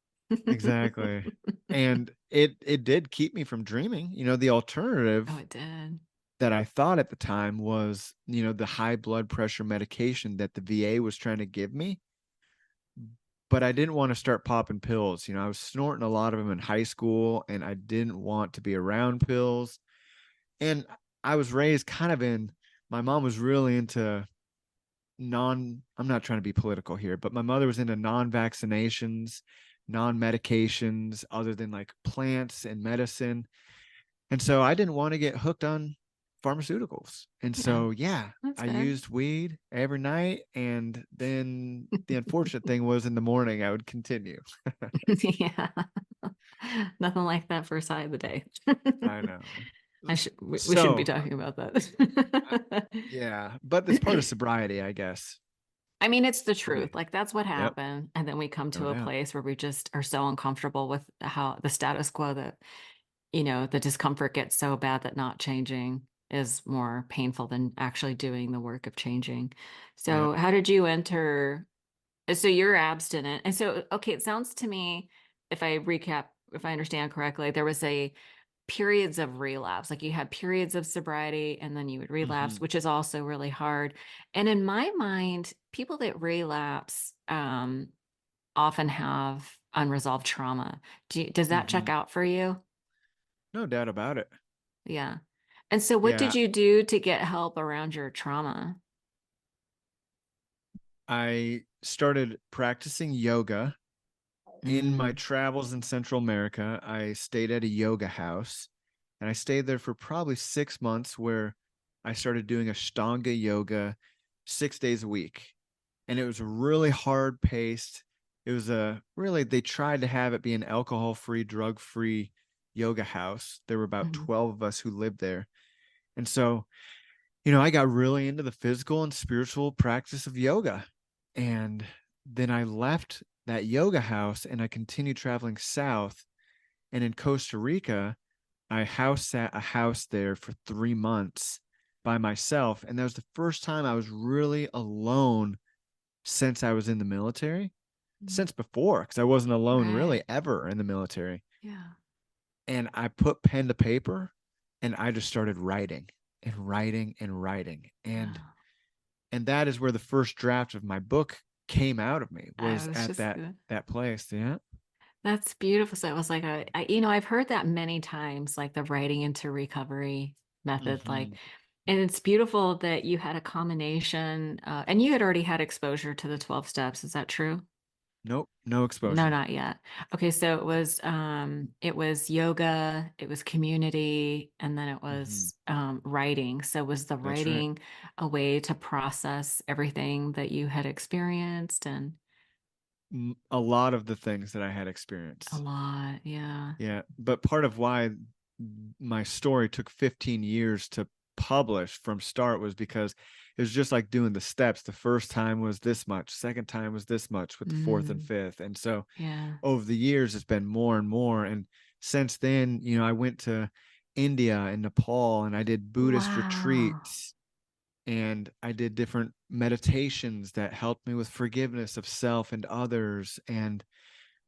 exactly. And it did keep me from dreaming. The Oh, alternative it did. that I thought at the time was, the high blood pressure medication that the VA was trying to give me. But I didn't want to start popping pills. I was snorting a lot of them in high school and I didn't want to be around pills. And I was raised kind of my mom was really into I'm not trying to be political here, but my mother was into non-vaccinations, non-medications, other than like plants and medicine. And so I didn't want to get hooked on pharmaceuticals. And Yeah, so, yeah, that's I fair. used weed every night. And then the unfortunate thing was in the morning, I would continue. Yeah. Nothing like that first side of the day. I know. We shouldn't be So, talking about uh, that. yeah, but it's part of sobriety, I guess, I mean, it's the for truth. me. Like that's what Yep, happened. And then we come no to a doubt. place where we just are so uncomfortable with how the status quo that, the discomfort gets so bad that not changing is more painful than actually doing the work of changing. So Yep. how did you enter? So you're abstinent. And so, okay, it sounds to me, if I recap, if I understand correctly, there was a periods of relapse. Like you had periods of sobriety and then you would relapse, Hmm. which is also really hard. And in my mind, people that relapse often have unresolved trauma. Does that check Hmm. out for you? No doubt about it. Yeah. And so what did Yeah, you do to get help around your trauma? I started practicing yoga in my Mm, travels in Central America. I stayed at a yoga house and I stayed there for probably 6 months where I started doing Ashtanga yoga 6 days a week. And it was really hard paced. It was they tried to have it be an alcohol free, drug free yoga house. There were about mhm, 12 of us who lived there. And so, I got really into the physical and spiritual practice of yoga. And then I left that yoga house and I continued traveling south. And in Costa Rica, I house sat a house there for 3 months by myself. And that was the first time I was really alone since I was in the military, mhm. since before, because I wasn't alone Right. really ever in the military. Yeah. And I put pen to paper and I just started writing and writing and writing. And Yeah. and that is where the first draft of my book came out of me, I was was at just that place. Yeah. That's beautiful. So it was like I've heard that many times, like the writing into recovery method, like, Hmm. and it's beautiful that you had a combination, and you had already had exposure to the 12 steps. Is that true? Nope, no No, exposure. not yet. Okay, so it was yoga, it was community, and then it Hmm. was writing. So was the That's right. writing a way to process everything that you had experienced and A lot of the things that I had a experienced. lot, yeah. Yeah, but part of why my story took 15 years to publish from start was because it was just like doing the steps. The first time was this much, second time was this much, with the fourth and Mm, fifth. And so yeah. over the years, it's been more and more. And since then, I went to India and Nepal and I did Buddhist Wow. retreats and I did different meditations that helped me with forgiveness of self and others. And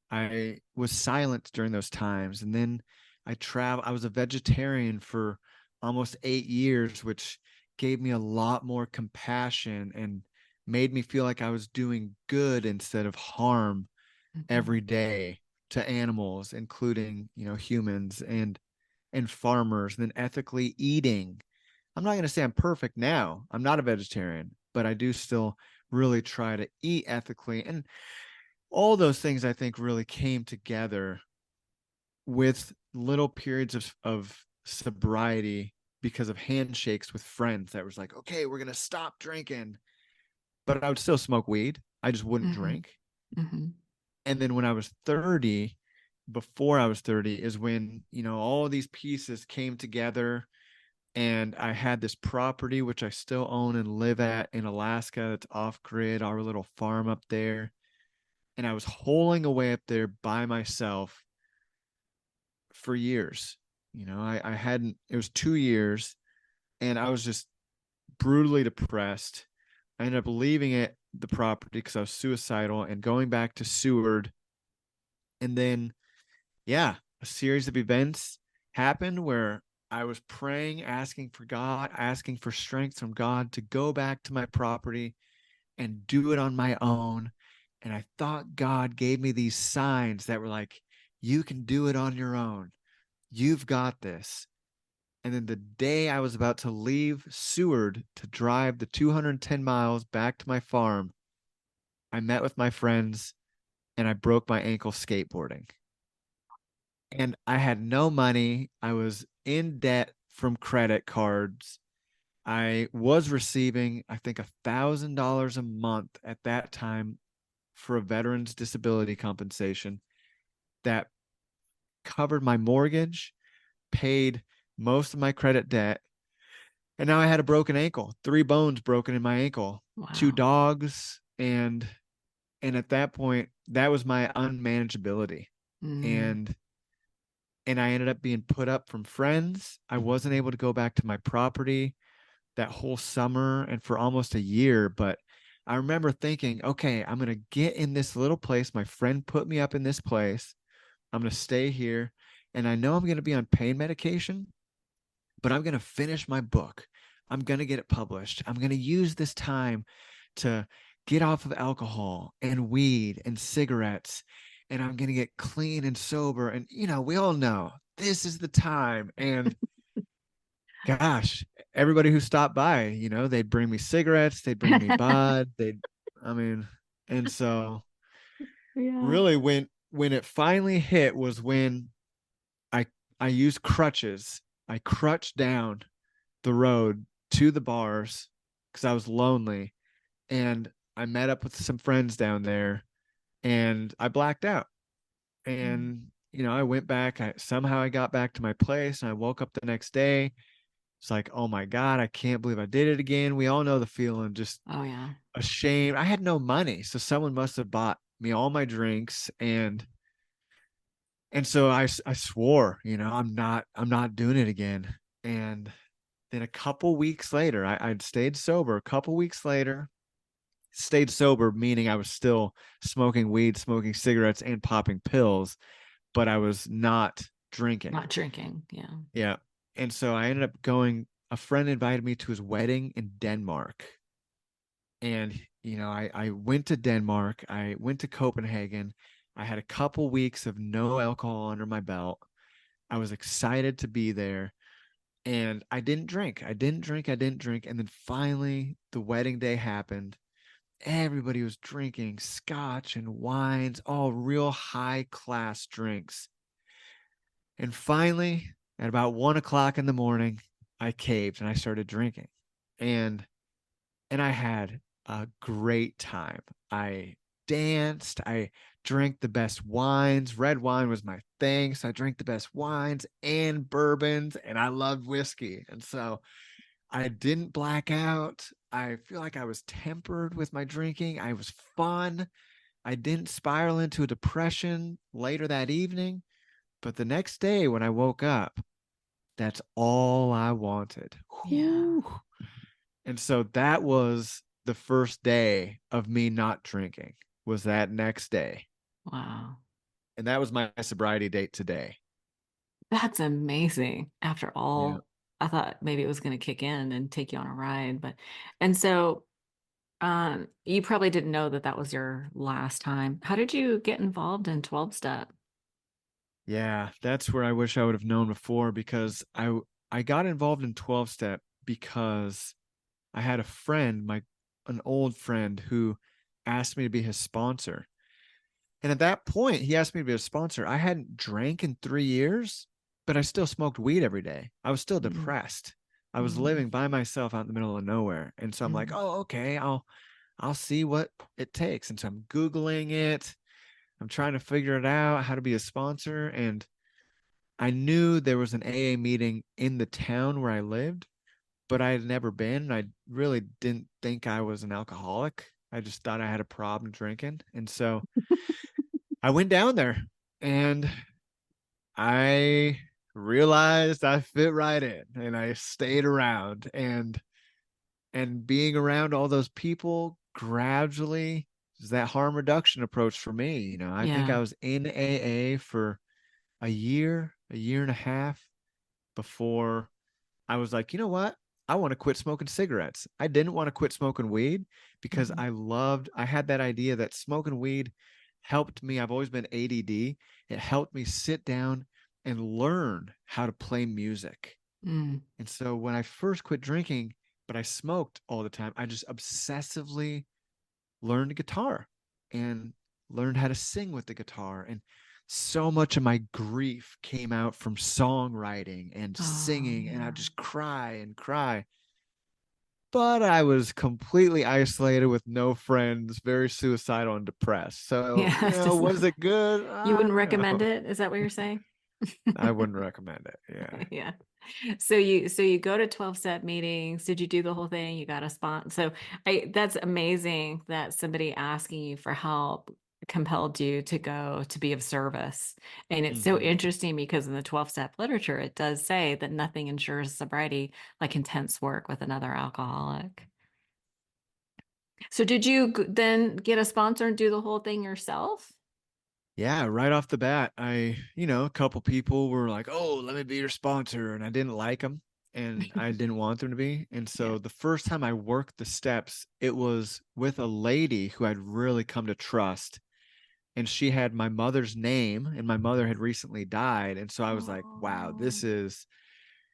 I was silent during those times. And then I was a vegetarian for almost 8 years, which gave me a lot more compassion and made me feel like I was doing good instead of harm Mhm. every day to animals, including, humans and farmers, and then ethically eating. I'm not going to say I'm perfect now. I'm not a vegetarian, but I do still really try to eat ethically. And all those things I think really came together with little periods of sobriety because of handshakes with friends that was like, okay, we're going to stop drinking, but I would still smoke weed. I just wouldn't Mhm. drink. Mhm. And then when I was 30, before I was 30 is when, all these pieces came together and I had this property which I still own and live at in Alaska that's off grid, our little farm up there. And I was holing away up there by myself for years. I hadn't, it was 2 years and I was just brutally depressed. I ended up leaving the property because I was suicidal and going back to Seward. And then, yeah, a series of events happened where I was praying, asking for God, asking for strength from God to go back to my property and do it on my own. And I thought God gave me these signs that were like, you can do it on your own. You've got this. And then the day I was about to leave Seward to drive the 210 miles back to my farm, I met with my friends and I broke my ankle skateboarding. And I had no money. I was in debt from credit cards. I was receiving, I think, $1,000 a month at that time for a veteran's disability compensation that covered my mortgage, paid most of my credit debt. And now I had a broken ankle, 3 bones broken in my ankle, two Wow. dogs, and at that point, that was my unmanageability. Mm. And I ended up being put up from friends. I wasn't able to go back to my property that whole summer and for almost a year. But I remember thinking, okay, I'm going to get in this little place. My friend put me up in this place. I'm going to stay here. And I know I'm going to be on pain medication, but I'm going to finish my book. I'm going to get it published. I'm going to use this time to get off of alcohol and weed and cigarettes. And I'm going to get clean and sober. And, we all know this is the time. And gosh, everybody who stopped by, they'd bring me cigarettes, they'd bring me bud, I mean, and so Yeah. really when it finally hit was when I I used crutches. I crutched down the road to the bars because I was lonely, and I met up with some friends down there, and I blacked out, Mm. and I went back. I got back to my place, and I woke up the next day. It's like, oh my God, I can't believe I did it again. We all know the feeling, just Oh, yeah. ashamed. I had no money, so someone must have bought me all my drinks, and so I swore, I'm not doing it again. And then a couple weeks later, I'd stayed sober. A couple weeks later, stayed sober, meaning I was still smoking weed, smoking cigarettes, and popping pills, but I was not drinking. Not drinking. Yeah. Yeah. And so I ended up going, a friend invited me to his wedding in Denmark. And, I went to Denmark, I went to Copenhagen. I had a couple weeks of no alcohol under my belt. I was excited to be there. And I didn't drink. I didn't drink. I didn't drink. And then finally, the wedding day happened. Everybody was drinking scotch and wines, all real high class drinks. And finally, at about 1 o'clock in the morning, I caved and I started drinking. And I had a great time. I danced. I drank the best wines. Red wine was my thing. So I drank the best wines and bourbons, and I loved whiskey. And so I didn't black out. I feel like I was tempered with my drinking. I was fun. I didn't spiral into a depression later that evening. But the next day when I woke up, that's all I wanted. Yeah. Whew. And so that was the first day of me not drinking, was that next day. Wow. And that was my sobriety date today. That's amazing. After Yeah. all, I thought maybe it was going to kick in and take you on a ride, but and so you probably didn't know that that was your last time. How did you get involved in 12 step? Yeah, that's where I wish I would have known before, because I got involved in 12 step because I had a friend, an old friend, who asked me to be his sponsor. And at that point, he asked me to be a sponsor. I hadn't drank in 3 years, but I still smoked weed every day. I was still Mm, depressed. I was mm, living by myself out in the middle of nowhere. And so I'm like, mm. oh, okay, I'll see what it takes. And so I'm Googling it. I'm trying to figure it out, how to be a sponsor. And I knew there was an AA meeting in the town where I lived, but I had never been. I really didn't think I was an alcoholic. I just thought I had a problem drinking. And so I went down there, and I realized I fit right in, and I stayed around, and being around all those people gradually is that harm reduction approach for me. I think Yeah. I was in AA for a year and a half before I was like, you know what? I want to quit smoking cigarettes. I didn't want to quit smoking weed because Mhm. I had that idea that smoking weed helped me. I've always been ADD. It helped me sit down and learn how to play music. Mm. And so when I first quit drinking, but I smoked all the time, I just obsessively learned guitar and learned how to sing with the guitar. And so much of my grief came out from songwriting and Oh, singing, and I'd yeah. just cry and cry. But I was completely isolated with no friends, very suicidal and depressed. So, Yeah. It's just was not, it good? you I wouldn't don't recommend know. it? Is that what you're saying? I wouldn't recommend it. Yeah. Yeah. So you go to 12-step meetings. Did you do the whole thing? You got a spot. So that's amazing that somebody asking you for help compelled you to go to be of service. And it's so Hmm. interesting because in the 12-step literature, it does say that nothing ensures sobriety like intense work with another alcoholic. So did you then get a sponsor and do the whole thing yourself? Yeah, right off the bat, a couple people were like, "Oh, let me be your sponsor," and I didn't like them, and I didn't want them to be. And Yeah. so the first time I worked the steps, it was with a lady who I'd really come to trust, and she had my mother's name, and my mother had recently died, and so I was like, "Wow, Oh, this is."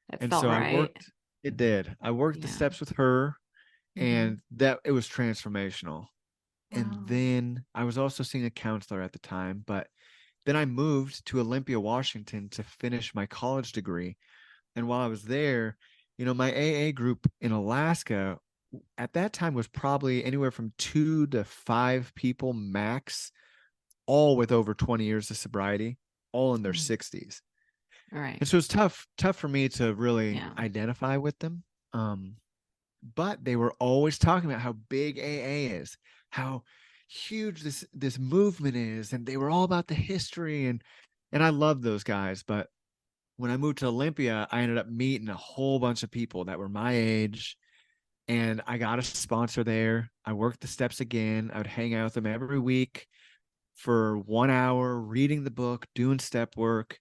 that And felt so I right. worked. It did. I worked the Yeah. steps with her, Hmm. and that it was transformational. And Wow. then I was also seeing a counselor at the time, but then I moved to Olympia, Washington to finish my college degree. And while I was there, my AA group in Alaska at that time was probably anywhere from 2 to 5 people max, all with over 20 years of sobriety, all in their Mm. 60s. All right. And so it's tough for me to really Yeah. identify with them. Um, but they were always talking about how big AA is, how huge this movement is, and they were all about the history, and I love those guys. But when I moved to Olympia, I ended up meeting a whole bunch of people that were my age, and I got a sponsor there. I worked the steps again. I would hang out with them every week for 1 hour, reading the book, doing step work.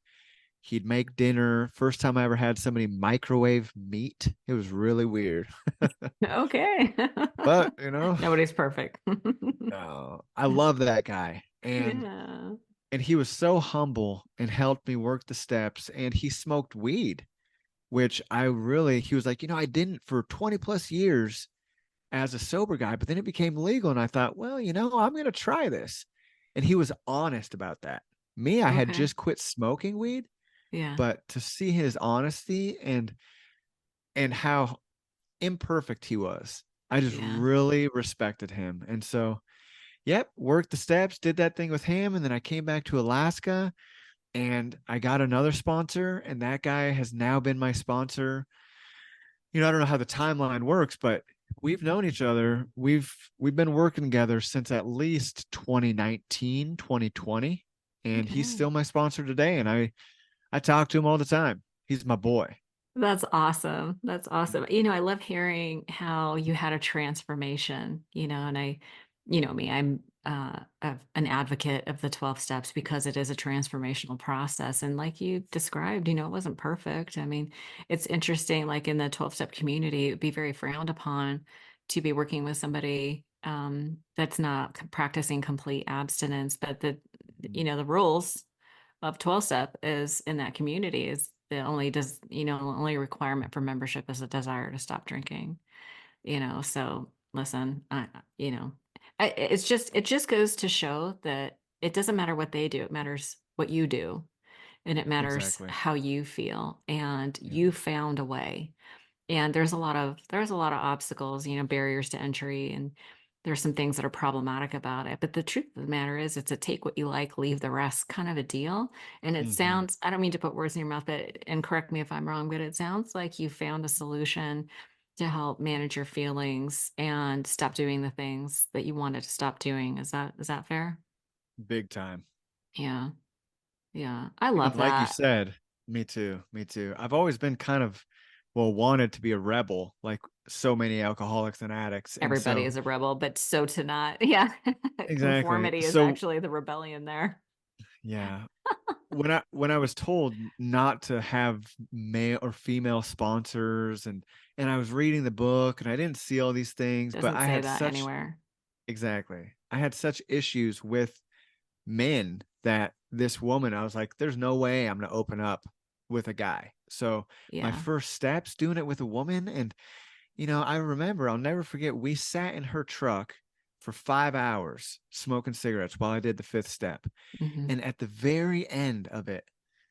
He'd make dinner. First time I ever had somebody microwave meat. It was really weird. Okay. But, Nobody's perfect. no, I love that guy. Yeah. And he was so humble and helped me work the steps, and he smoked weed, which he was like, I didn't for 20 plus years as a sober guy, but then it became legal, and I thought, well, I'm going to try this. And he was honest about that. Me, I had Okay. just quit smoking weed, Yeah. but to see his honesty and how imperfect he was, I just Yeah. really respected him. And so, yep, worked the steps, did that thing with him, and then I came back to Alaska and I got another sponsor, and that guy has now been my sponsor. I don't know how the timeline works, but we've known each other. We've been working together since at least 2019, 2020, and he's Okay. still my sponsor today, and I talk to him all the time. He's my boy. That's awesome. That's awesome. I love hearing how you had a transformation, and me, I'm an advocate of the 12 steps because it is a transformational process. And like you described, it wasn't perfect. I mean, it's interesting, like in the 12-step community, it would be very frowned upon to be working with somebody that's not practicing complete abstinence, but the rules of 12-step is in that community is the only requirement for membership is a desire to stop drinking. So listen, you know it just goes to show that it doesn't matter what they do, it matters what you do, and it matters Exactly. how you feel, and Yeah. you found a way. And there's a lot of obstacles, barriers to entry, and there's some things that are problematic about it. But the truth of the matter is it's a take what you like, leave the rest kind of a deal. And it Hmm. sounds, I don't mean to put words in your mouth, but and correct me if I'm wrong, but it sounds like you found a solution to help manage your feelings and stop doing the things that you wanted to stop doing. Is that fair? Big time. Yeah. Yeah. I love Like you that. said, Me too. Me too. I've always been kind of, well, wanted to be a rebel, like so many alcoholics and addicts. And Everybody so, is a rebel, but so to not. Yeah. exactly. Conformity is So, actually the rebellion there. yeah, when I was told not to have male or female sponsors, and I was reading the book and I didn't see all these things, but Doesn't say that anywhere. exactly. I had such issues with men that this woman, I was like, there's no way I'm going to open up with a guy. So my Yeah. first steps doing it with a woman. And, I remember, I'll never forget, we sat in her truck for 5 hours smoking cigarettes while I did the fifth step. Hmm. And at the very end of it,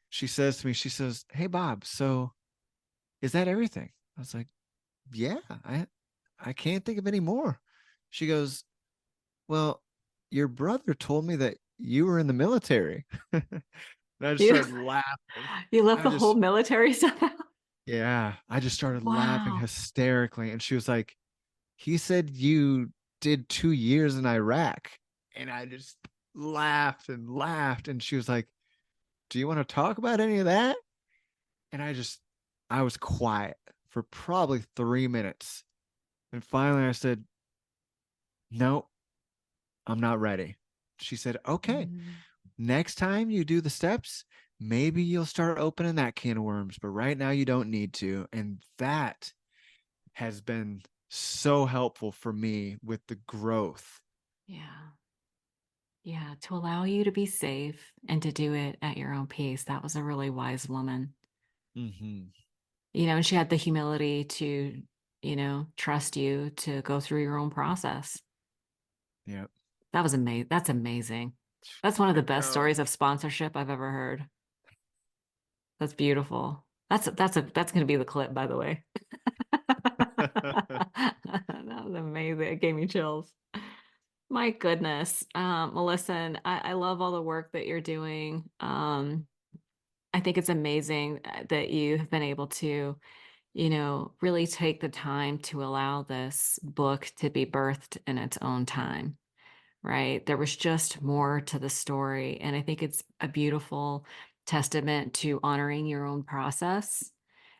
she says to me, she says, "Hey, Bob, so is that everything?" I was like, "Yeah, I can't think of any more." She goes, "Well, your brother told me that you were in the military." And I just You started laughing. you left I the whole just, military stuff out. yeah, I just started laughing Wow. hysterically. And she was like, "He said you did 2 years in Iraq." And I just laughed and laughed. And she was like, "Do you want to talk about any of that?" And I was quiet for probably 3 minutes. And finally I said, "No, I'm not ready." She said, "Okay, Mm. next time you do the steps, maybe you'll start opening that can of worms, but right now you don't need to." And that has been so helpful for me with the growth. Yeah. Yeah. To allow you to be safe and to do it at your own pace. That was a really wise woman. Mm-hmm. And she had the humility to, trust you to go through your own process. Yep. That was amazing. That's amazing. That's one of I the best know. stories of sponsorship I've ever heard. That's beautiful. That's going to be the clip, by the way. That was amazing. It gave me chills. My goodness. Melissa, and I love all the work that you're doing. I think it's amazing that you have been able to, really take the time to allow this book to be birthed in its own time, right? There was just more to the story. And I think it's a beautiful testament to honoring your own process,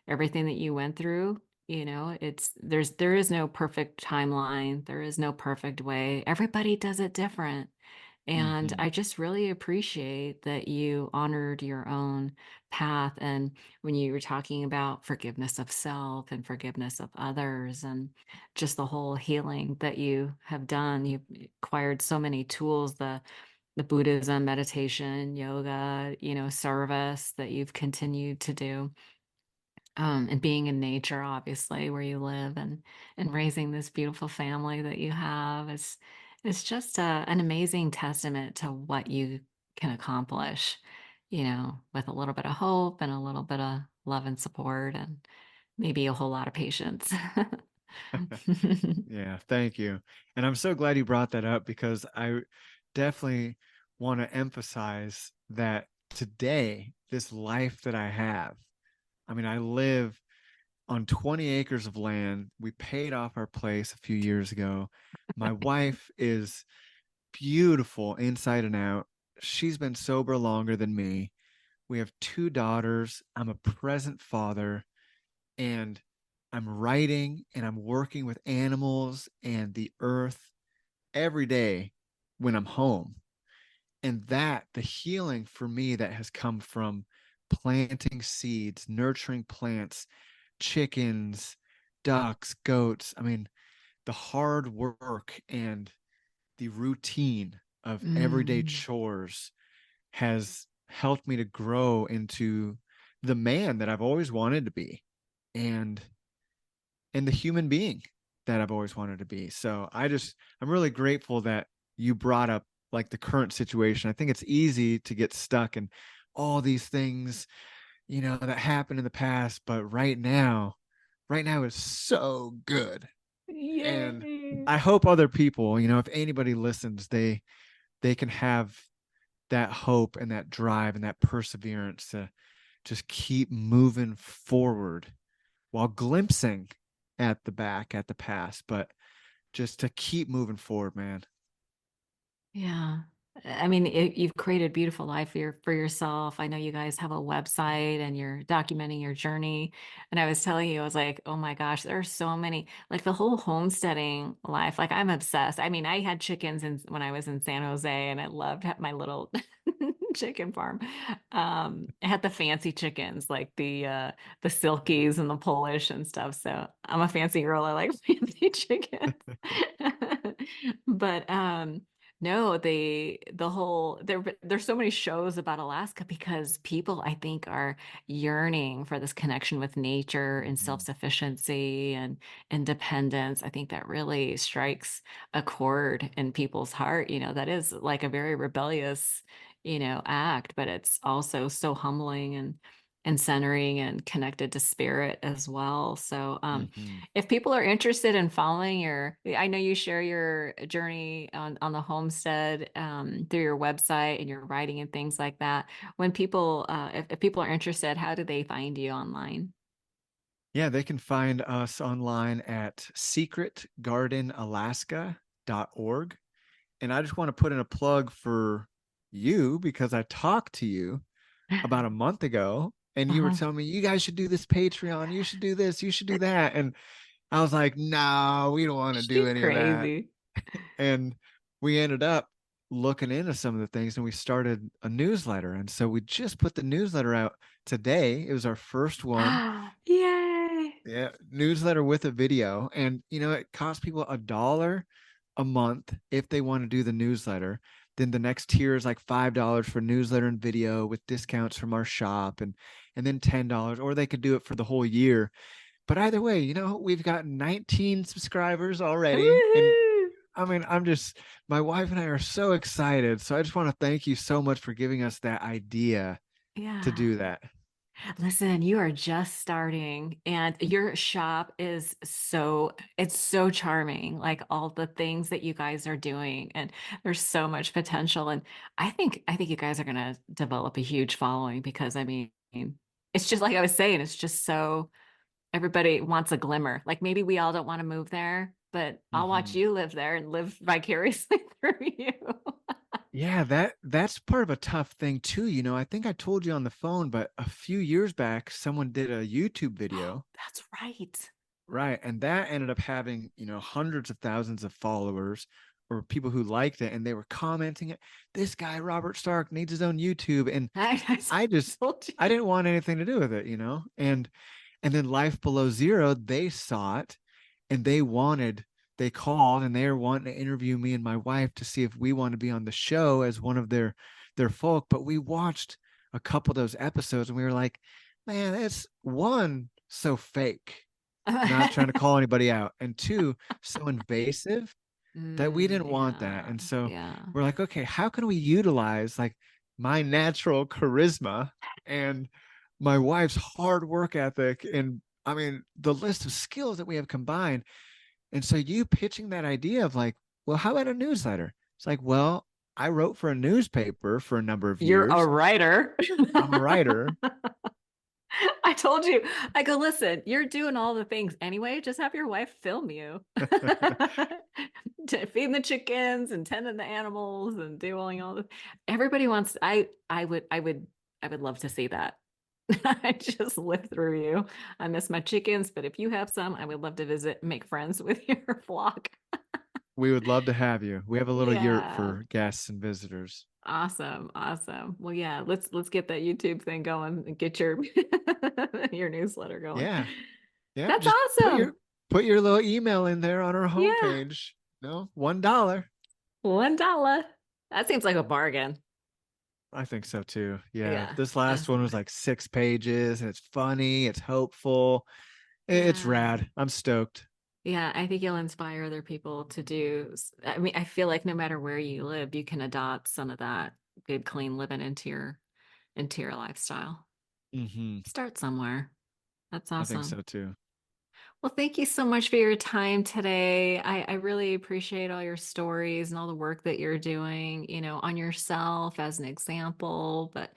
everything that you went through. There is no perfect timeline. There is no perfect way. Everybody does it different. And Mm-hmm. I just really appreciate that you honored your own path. And when you were talking about forgiveness of self and forgiveness of others, and just the whole healing that you have done, you've acquired so many tools, the Buddhism, meditation, yoga, service that you've continued to do, and being in nature, obviously, where you live, and raising this beautiful family that you have is just an amazing testament to what you can accomplish, with a little bit of hope and a little bit of love and support and maybe a whole lot of patience. Yeah, thank you. And I'm so glad you brought that up because I definitely want to emphasize that today, this life that I have, I mean, I live on 20 acres of land. We paid off our place a few years ago. My wife is beautiful inside and out. She's been sober longer than me. We have two daughters. I'm a present father, and I'm writing and I'm working with animals and the earth every day when I'm home. And the healing for me that has come from planting seeds, nurturing plants, chickens, ducks, goats. I mean, the hard work and the routine of everyday Mm, chores has helped me to grow into the man that I've always wanted to be. And the human being that I've always wanted to be. So I'm really grateful that you brought up like the current situation. I think it's easy to get stuck in all these things, that happened in the past, but right now is so good. And yay. I hope other people, if anybody listens, they can have that hope and that drive and that perseverance to just keep moving forward while glimpsing at the past, but just to keep moving forward, man. Yeah. I mean, you've created a beautiful life for yourself. I know you guys have a website and you're documenting your journey. And I was telling you, I was like, oh my gosh, there are so many, like the whole homesteading life. Like I'm obsessed. I mean, I had chickens when I was in San Jose, and I loved my little chicken farm. I had the fancy chickens, like the silkies and the Polish and stuff. So I'm a fancy girl. I like fancy chickens. But no, the whole there's so many shows about Alaska because people I think are yearning for this connection with nature and Mhm. self-sufficiency and independence. I think that really strikes a chord in people's heart. That is like a very rebellious, act, but it's also so humbling and centering and connected to spirit as well. So Mhm. if people are interested in following I know you share your journey on the homestead through your website and your writing and things like that. When people, if people are interested, how do they find you online? Yeah, they can find us online at secretgardenalaska.org. And I just want to put in a plug for you because I talked to you about a month ago and you were Uh-huh. telling me you guys should do this Patreon, you should do this, you should do that. And I was like, no, we don't want to do She's any of that. crazy. And we ended up looking into some of the things and we started a newsletter. And so we just put the newsletter out today. It was our first one. Yay. Yeah, newsletter with a video. And it costs people $1 a month if they want to do the newsletter. Then the next tier is like $5 for newsletter and video with discounts from our shop and then $10, or they could do it for the whole year. But either way, we've got 19 subscribers already. And Woohoo. I mean, my wife and I are so excited. So I just want to thank you so much for giving us that idea to Yeah. do that. Listen, you are just starting and your shop it's so charming, like all the things that you guys are doing, and there's so much potential. And I think you guys are gonna develop a huge following because I mean, it's just like I was saying, it's just so everybody wants a glimmer. Like maybe we all don't want to move there, but I'll watch Mhm. you live there and live vicariously through you. Yeah, that's part of a tough thing too. I think I told you on the phone, but a few years back, someone did a YouTube video, That's right. right? And that ended up having, hundreds of thousands of followers or people who liked it, and they were commenting it. This guy, Robert Stark, needs his own YouTube. And I I just told I you. didn't want anything to do with it. And then Life Below Zero, they saw it and they called and they were wanting to interview me and my wife to see if we want to be on the show as one of their folk. But we watched a couple of those episodes and we were like, man, that's one, so fake, not trying to call anybody out, and two, so invasive that we didn't want that. Yeah, And so yeah. we're like, okay, how can we utilize like my natural charisma and my wife's hard work ethic, and I mean the list of skills that we have combined. And so you pitching that idea of like, well, how about a newsletter? It's like, well, I wrote for a newspaper for a number of You're a years. writer. I'm a writer. I told you. I go, listen, you're doing all the things anyway. Just have your wife film you. Feeding the chickens and tending the animals and doing all the everybody wants I would love to see that. I just live through you. I miss my chickens, but if you have some, I would love to visit and make friends with your flock. We would love to have you. We have a little yurt Yeah. for guests and visitors. Awesome. Awesome. Well, yeah, let's get that YouTube thing going and get your your newsletter going. Yeah. Yeah. That's Just awesome. put your little email in there on our Yeah. homepage. No, $1. $1. That seems like a bargain. I think so too. Yeah. Yeah. This last one was like 6 pages and it's funny, it's hopeful. It's Yeah. rad. I'm stoked. Yeah, I think you'll inspire other people to do. I mean, I feel like no matter where you live, you can adopt some of that good, clean living into your lifestyle. Hmm. Start somewhere. That's I think awesome. so too. Well, thank you so much for your time today. I really appreciate all your stories and all the work that you're doing, on yourself as an example, but,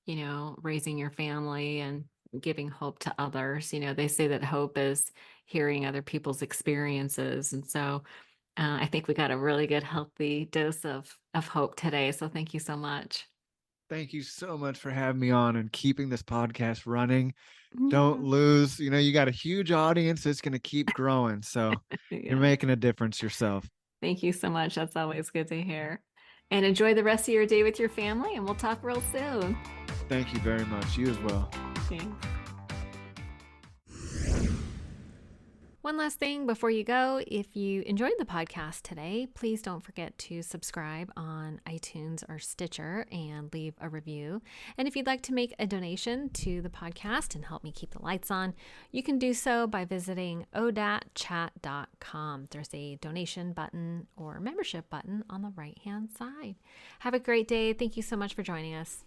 raising your family and giving hope to others. They say that hope is hearing other people's experiences. And so I think we got a really good, healthy dose of hope today. So thank you so much. Thank you so much for having me on and keeping this podcast running. Don't Yeah. lose. You got a huge audience. It's going to keep growing. So you're Yeah. making a difference yourself. Thank you so much. That's always good to hear. And enjoy the rest of your day with your family, and we'll talk real soon. Thank you very much. You as well. Thanks. One last thing before you go, if you enjoyed the podcast today, please don't forget to subscribe on iTunes or Stitcher and leave a review. And if you'd like to make a donation to the podcast and help me keep the lights on, you can do so by visiting odatchat.com. There's a donation button or membership button on the right-hand side. Have a great day. Thank you so much for joining us.